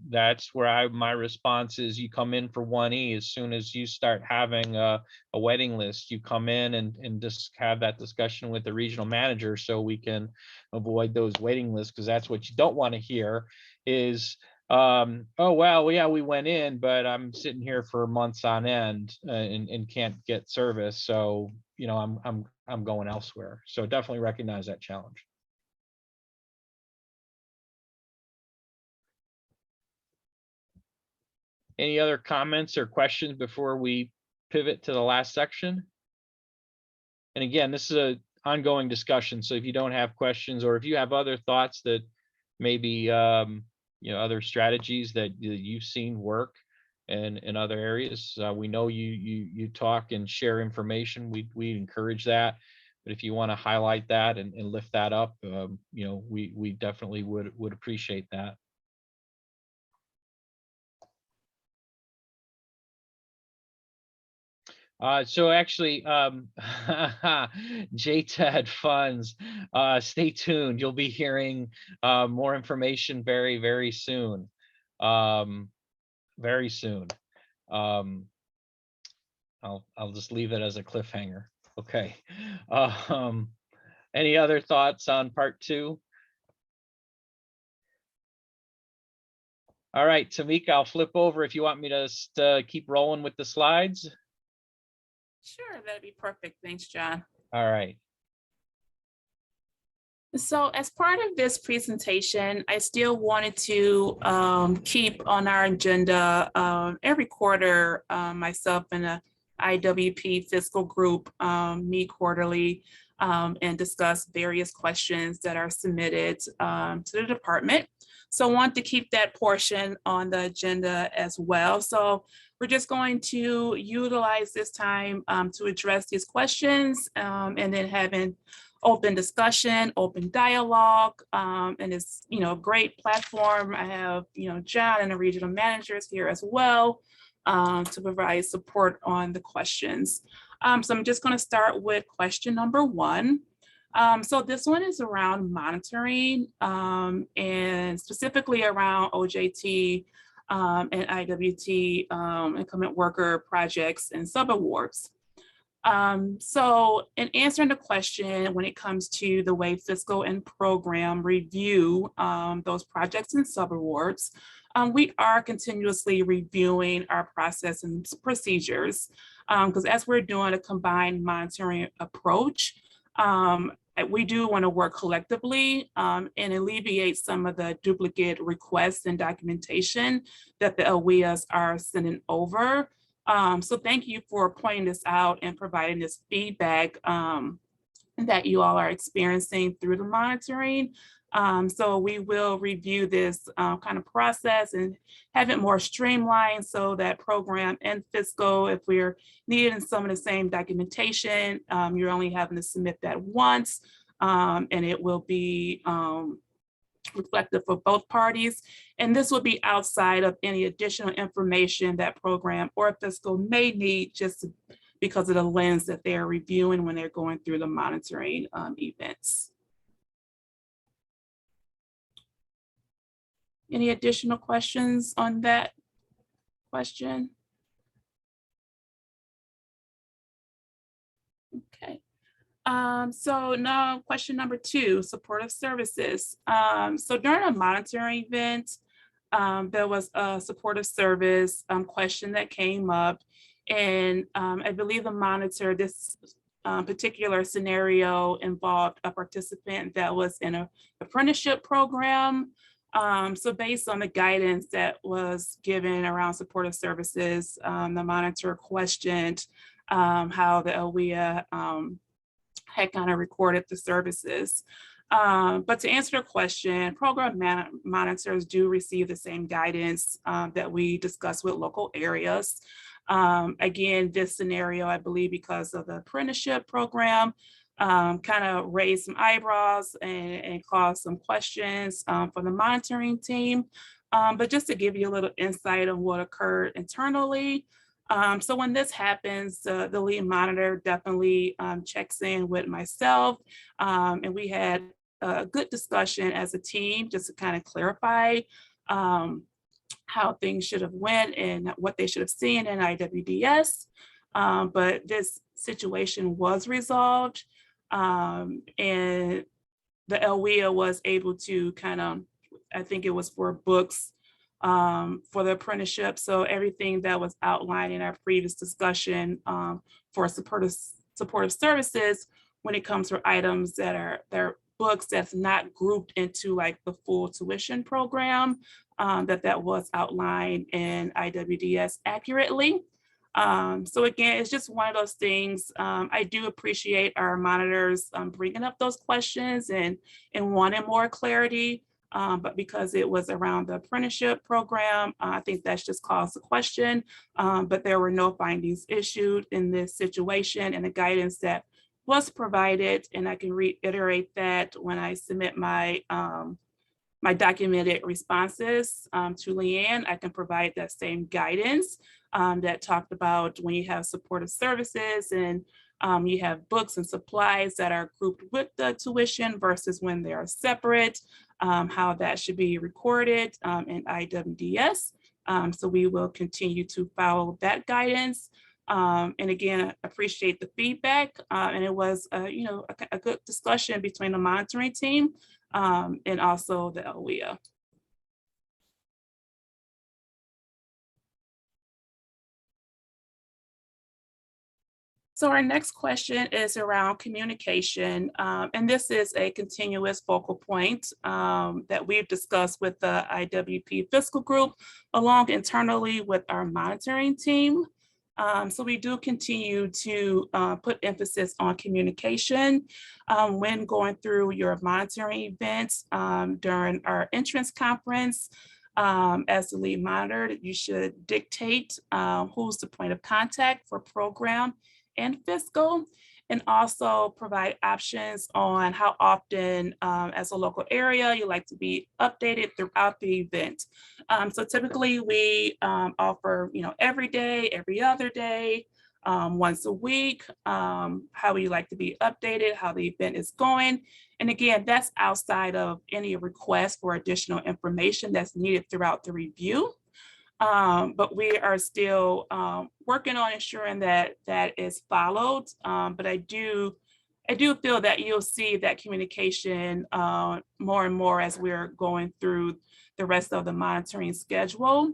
that's where my response is: you come in for 1E. As soon as you start having a waiting list, you come in and just have that discussion with the regional manager, so we can avoid those waiting lists, because that's what you don't want to hear is, oh well, yeah, we went in, but I'm sitting here for months on end and can't get service, so I'm going elsewhere. So definitely recognize that challenge. Any other comments or questions before we pivot to the last section? And again, this is an ongoing discussion, so if you don't have questions, or if you have other thoughts that maybe other strategies that you've seen work in other areas, we know you talk and share information. We encourage that, but if you want to highlight that and lift that up, we definitely would appreciate that. So actually, JTAD funds, stay tuned. You'll be hearing more information very, very soon. Very soon. I'll just leave it as a cliffhanger. Okay. Any other thoughts on part 2? All right, Tamika, I'll flip over if you want me to keep rolling with the slides. Sure, that'd be perfect. Thanks, John. All right. So as part of this presentation, I still wanted to keep on our agenda every quarter, myself and the IWP fiscal group meet quarterly and discuss various questions that are submitted to the department. So I want to keep that portion on the agenda as well. So we're just going to utilize this time to address these questions and then having open discussion, open dialogue, and it's a great platform. I have John and the regional managers here as well to provide support on the questions. So I'm just going to start with question number 1. So this one is around monitoring and specifically around OJT and IWT incumbent worker projects and subawards. So in answering the question, when it comes to the way fiscal and program review those projects and subawards, we are continuously reviewing our process and procedures because as we're doing a combined monitoring approach, we do want to work collectively and alleviate some of the duplicate requests and documentation that the WIAs are sending over. So thank you for pointing this out and providing this feedback that you all are experiencing through the monitoring. So we will review this kind of process and have it more streamlined so that program and fiscal, if we're needing some of the same documentation, you're only having to submit that once and it will be reflective for both parties. And this will be outside of any additional information that program or fiscal may need just because of the lens that they're reviewing when they're going through the monitoring events. Any additional questions on that question? Okay. So now question number 2, supportive services. So during a monitoring event, there was a supportive service question that came up, and I believe the monitor, this particular scenario involved a participant that was in an apprenticeship program. So based on the guidance that was given around supportive services, the monitor questioned how the WIOA had kind of recorded the services. But to answer the question, program monitors do receive the same guidance that we discussed with local areas. Again, this scenario, I believe because of the apprenticeship program, kind of raised some eyebrows and caused some questions for the monitoring team. But just to give you a little insight on what occurred internally. So when this happens, the lead monitor definitely checks in with myself, and we had a good discussion as a team just to kind of clarify how things should have went and what they should have seen in IWDS. But this situation was resolved, and the WIOA was able to kind of, I think it was for books for the apprenticeship. So everything that was outlined in our previous discussion for supportive services, when it comes to items that are books that's not grouped into like the full tuition program, that was outlined in IWDS accurately. So again, it's just one of those things. I do appreciate our monitors bringing up those questions and wanting more clarity. But because it was around the apprenticeship program, I think that's just caused a question. But there were no findings issued in this situation, and the guidance that was provided, and I can reiterate that when I submit my my documented responses to Leanne, I can provide that same guidance that talked about when you have supportive services and you have books and supplies that are grouped with the tuition versus when they are separate, how that should be recorded in IWDS. So we will continue to follow that guidance. And again, I appreciate the feedback. And it was a good discussion between the monitoring team and also the WIOA. So our next question is around communication. And this is a continuous focal point that we've discussed with the IWP fiscal group, along internally with our monitoring team. So we do continue to put emphasis on communication when going through your monitoring events during our entrance conference. As the lead monitor, you should dictate who's the point of contact for program and fiscal, and also provide options on how often as a local area you like to be updated throughout the event. So typically we offer, every day, every other day, once a week, how you like to be updated, how the event is going. And again, that's outside of any request for additional information that's needed throughout the review. But we are still working on ensuring that that is followed. But I do feel that you'll see that communication more and more as we're going through the rest of the monitoring schedule.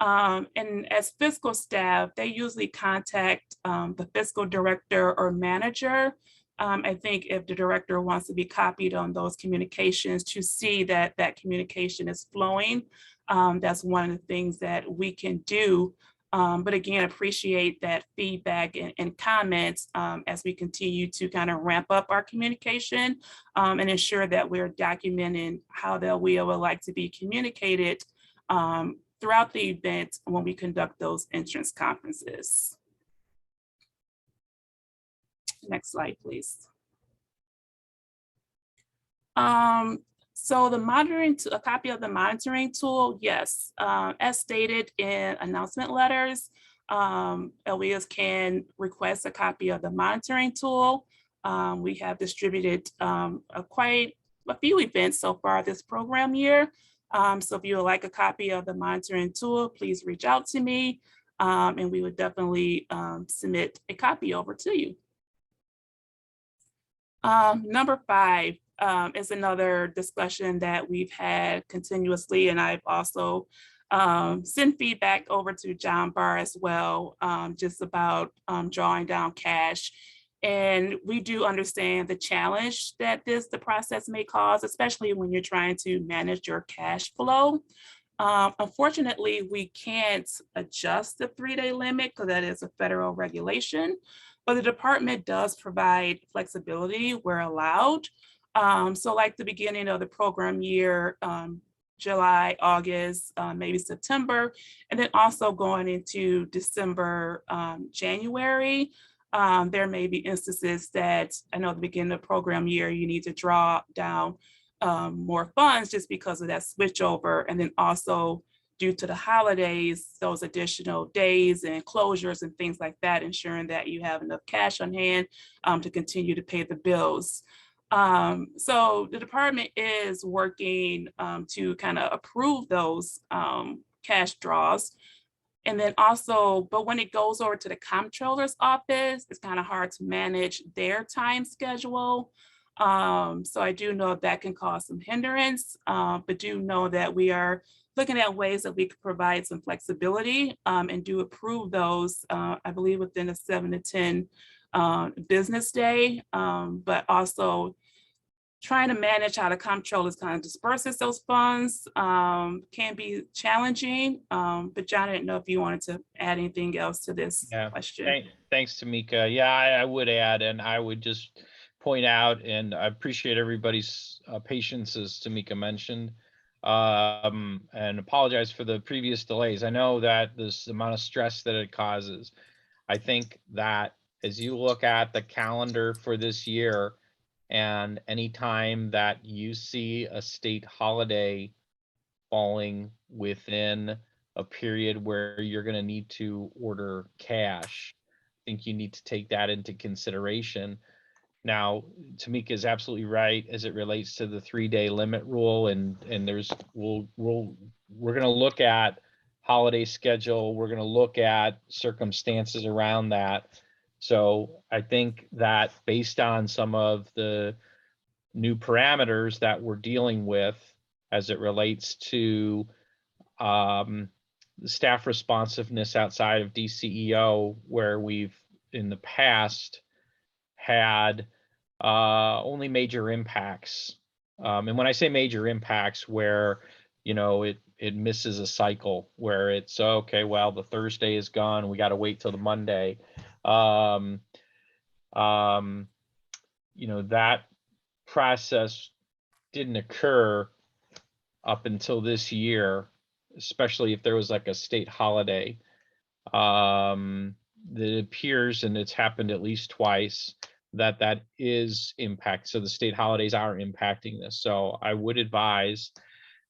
And as fiscal staff, they usually contact the fiscal director or manager. I think if the director wants to be copied on those communications to see that that communication is flowing, that's one of the things that we can do. But again, appreciate that feedback and comments as we continue to kind of ramp up our communication and ensure that we're documenting how the WIOA would like to be communicated throughout the event when we conduct those entrance conferences. Next slide, please. So the monitoring, a copy of the monitoring tool, yes, as stated in announcement letters, LWIOs can request a copy of the monitoring tool. We have distributed quite a few events so far this program year. So if you would like a copy of the monitoring tool, please reach out to me and we would definitely submit a copy over to you. Number 5 is another discussion that we've had continuously, and I've also sent feedback over to John Barr as well, just about drawing down cash And we do understand the challenge that the process may cause, especially when you're trying to manage your cash flow. Unfortunately, we can't adjust the 3-day limit because that is a federal regulation, but the department does provide flexibility where allowed. So like the beginning of the program year, July, August, maybe September, and then also going into December, January, there may be instances that I know at the beginning of the program year, you need to draw down more funds just because of that switchover. And then also due to the holidays, those additional days and closures and things like that, ensuring that you have enough cash on hand to continue to pay the bills. So the department is working to kind of approve those cash draws. And then also, but when it goes over to the comptroller's office, it's kind of hard to manage their time schedule. So I do know that can cause some hindrance, but do know that we are looking at ways that we could provide some flexibility and do approve those, I believe within a 7 to 10 business day, but also trying to manage how the comptroller kind of disperses those funds can be challenging. But John, I didn't know if you wanted to add anything else to this question. Thanks, Tamika. Yeah, I would add, and I would just point out, and I appreciate everybody's patience, as Tamika mentioned, and apologize for the previous delays. I know that this amount of stress that it causes. I think that as you look at the calendar for this year, and anytime that you see a state holiday falling within a period where you're going to need to order cash, I think you need to take that into consideration. Now, Tamika is absolutely right as it relates to the 3-day limit rule, and we're going to look at holiday schedule. We're going to look at circumstances around that. So I think that based on some of the new parameters that we're dealing with as it relates to staff responsiveness outside of DCEO, where we've in the past had only major impacts. And when I say major impacts, where it misses a cycle, where it's okay, well, the Thursday is gone, we got to wait till the Monday. That process didn't occur up until this year, especially if there was like a state holiday. That appears, and it's happened at least twice, that is impact. So the state holidays are impacting this. So I would advise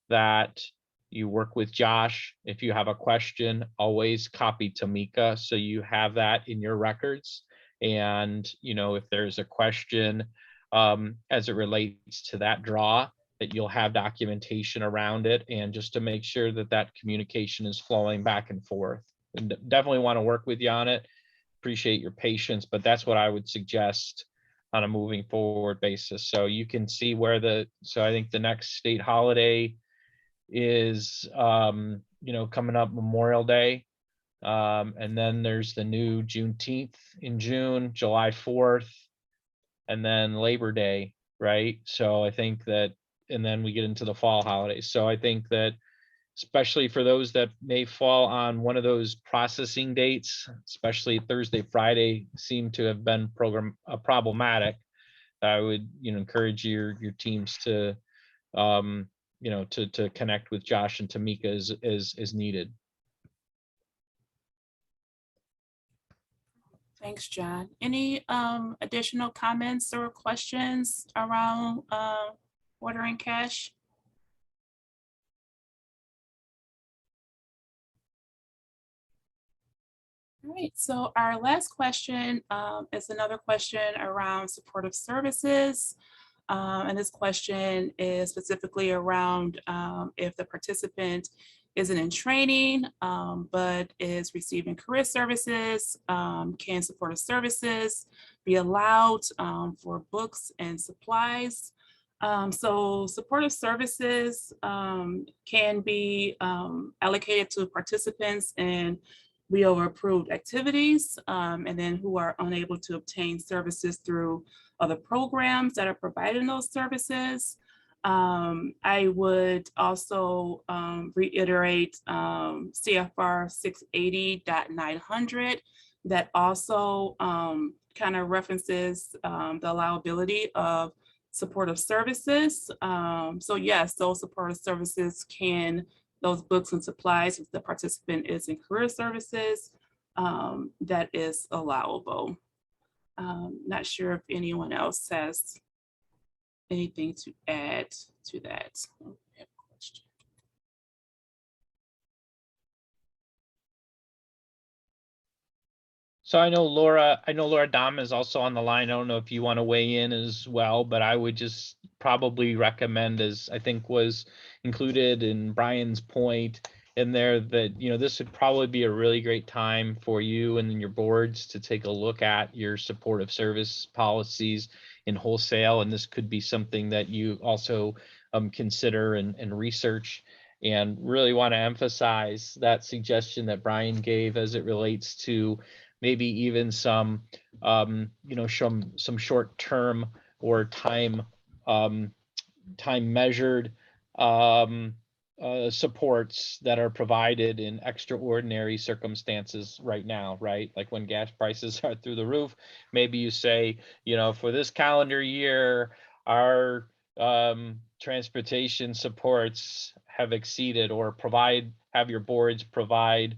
that you work with Josh. If you have a question, always copy Tamika so you have that in your records. And if there's a question as it relates to that draw, that you'll have documentation around it, and just to make sure that communication is flowing back and forth. And definitely want to work with you on it. Appreciate your patience, but that's what I would suggest on a moving forward basis. So you can see where so I think the next state holiday is, coming up Memorial Day. And then there's the new Juneteenth in June, July 4th, and then Labor Day, right? So I think that, and then we get into the fall holidays. So I think that, especially for those that may fall on one of those processing dates, especially Thursday, Friday, seem to have been problematic. I would encourage your teams to to connect with Josh and Tamika as needed. Thanks, John. Any additional comments or questions around ordering cash? All right, so our last question is another question around supportive services. And this question is specifically around if the participant isn't in training, but is receiving career services, can supportive services be allowed for books and supplies? So supportive services can be allocated to participants in WIOA approved activities, and then who are unable to obtain services through other programs that are providing those services. I would also reiterate CFR 680.900 that also kind of references the allowability of supportive services. So yes, those supportive services can, those books and supplies, if the participant is in career services, that is allowable. Not sure if anyone else has anything to add to that. Oh, I have a question. So I know Laura Dom is also on the line. I don't know if you want to weigh in as well, but I would just probably recommend, as I think was included in Bryan's point in there, that, you know, this would probably be a really great time for you and your boards to take a look at your supportive service policies in wholesale. And this could be something that you also consider and research, and really want to emphasize that suggestion that Bryan gave as it relates to maybe even some, you know, some short-term or time measured supports that are provided in extraordinary circumstances right now, right? Like when gas prices are through the roof, maybe you say, you know, for this calendar year, our transportation supports have exceeded, or have your boards provide,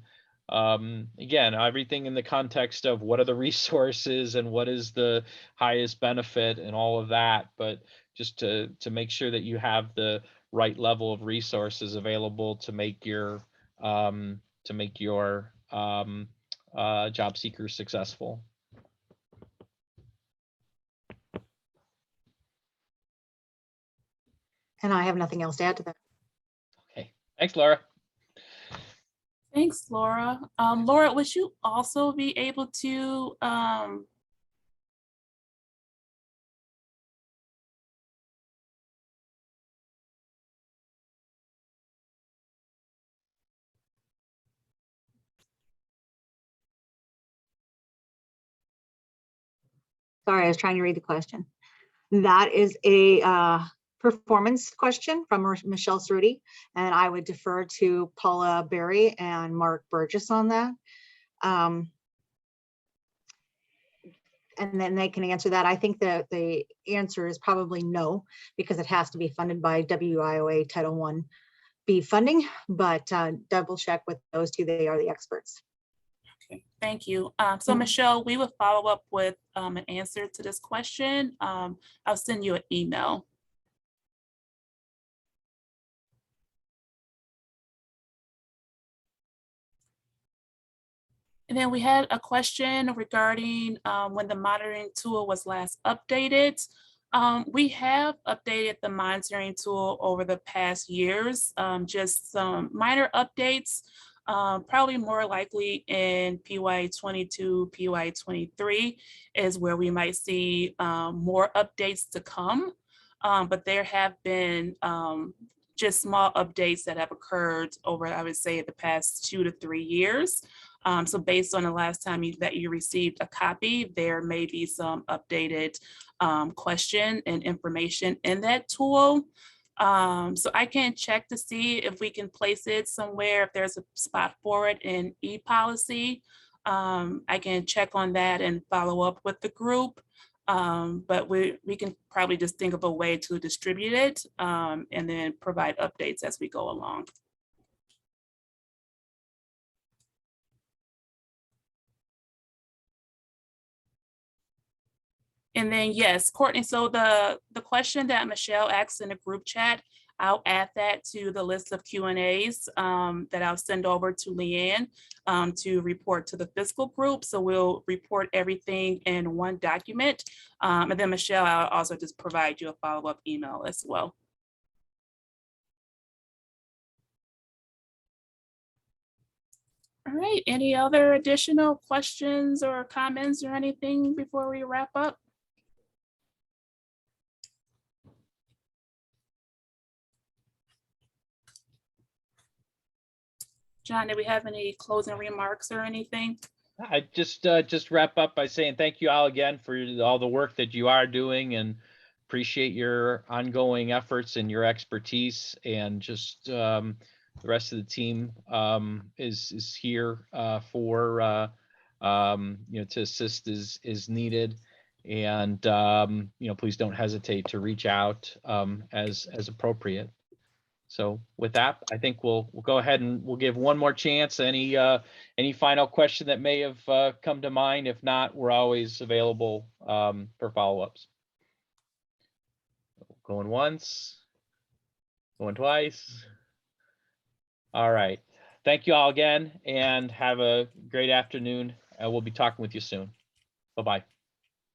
again, everything in the context of what are the resources and what is the highest benefit and all of that, but just to make sure that you have the right level of resources available to make your job seekers successful. And I have nothing else to add to that. Okay, thanks, Laura. Thanks, Laura. Laura, would you also be able to Sorry, I was trying to read the question. That is a performance question from Michelle Cerruti, and I would defer to Paula Berry and Mark Burgess on that. And then they can answer that. I think that the answer is probably no, because it has to be funded by WIOA Title IB funding, but double check with those two. They are the experts. Okay, thank you. So Michelle, we will follow up with an answer to this question. I'll send you an email. And then we had a question regarding when the monitoring tool was last updated. We have updated the monitoring tool over the past years, just some minor updates, probably more likely in PY22, PY23 is where we might see more updates to come. But there have been just small updates that have occurred over, I would say, the past 2 to 3 years. So based on the last time that you received a copy, there may be some updated question and information in that tool. So I can check to see if we can place it somewhere, if there's a spot for it in e-policy. I can check on that and follow up with the group. But we can probably just think of a way to distribute it and then provide updates as we go along. And then, yes, Courtney, so the question that Michelle asked in the group chat, I'll add that to the list of Q&As that I'll send over to Leanne to report to the fiscal group. So we'll report everything in one document. And then Michelle, I'll also just provide you a follow-up email as well. All right, any other additional questions or comments or anything before we wrap up? John, do we have any closing remarks or anything? I just wrap up by saying thank you all again for all the work that you are doing, and appreciate your ongoing efforts and your expertise, and just the rest of the team is here for to assist as needed. And please don't hesitate to reach out as appropriate. So with that, I think we'll go ahead and we'll give one more chance. Any final question that may have come to mind? If not, we're always available for follow-ups. Going once, going twice. All right. Thank you all again, and have a great afternoon. We'll be talking with you soon. Bye-bye.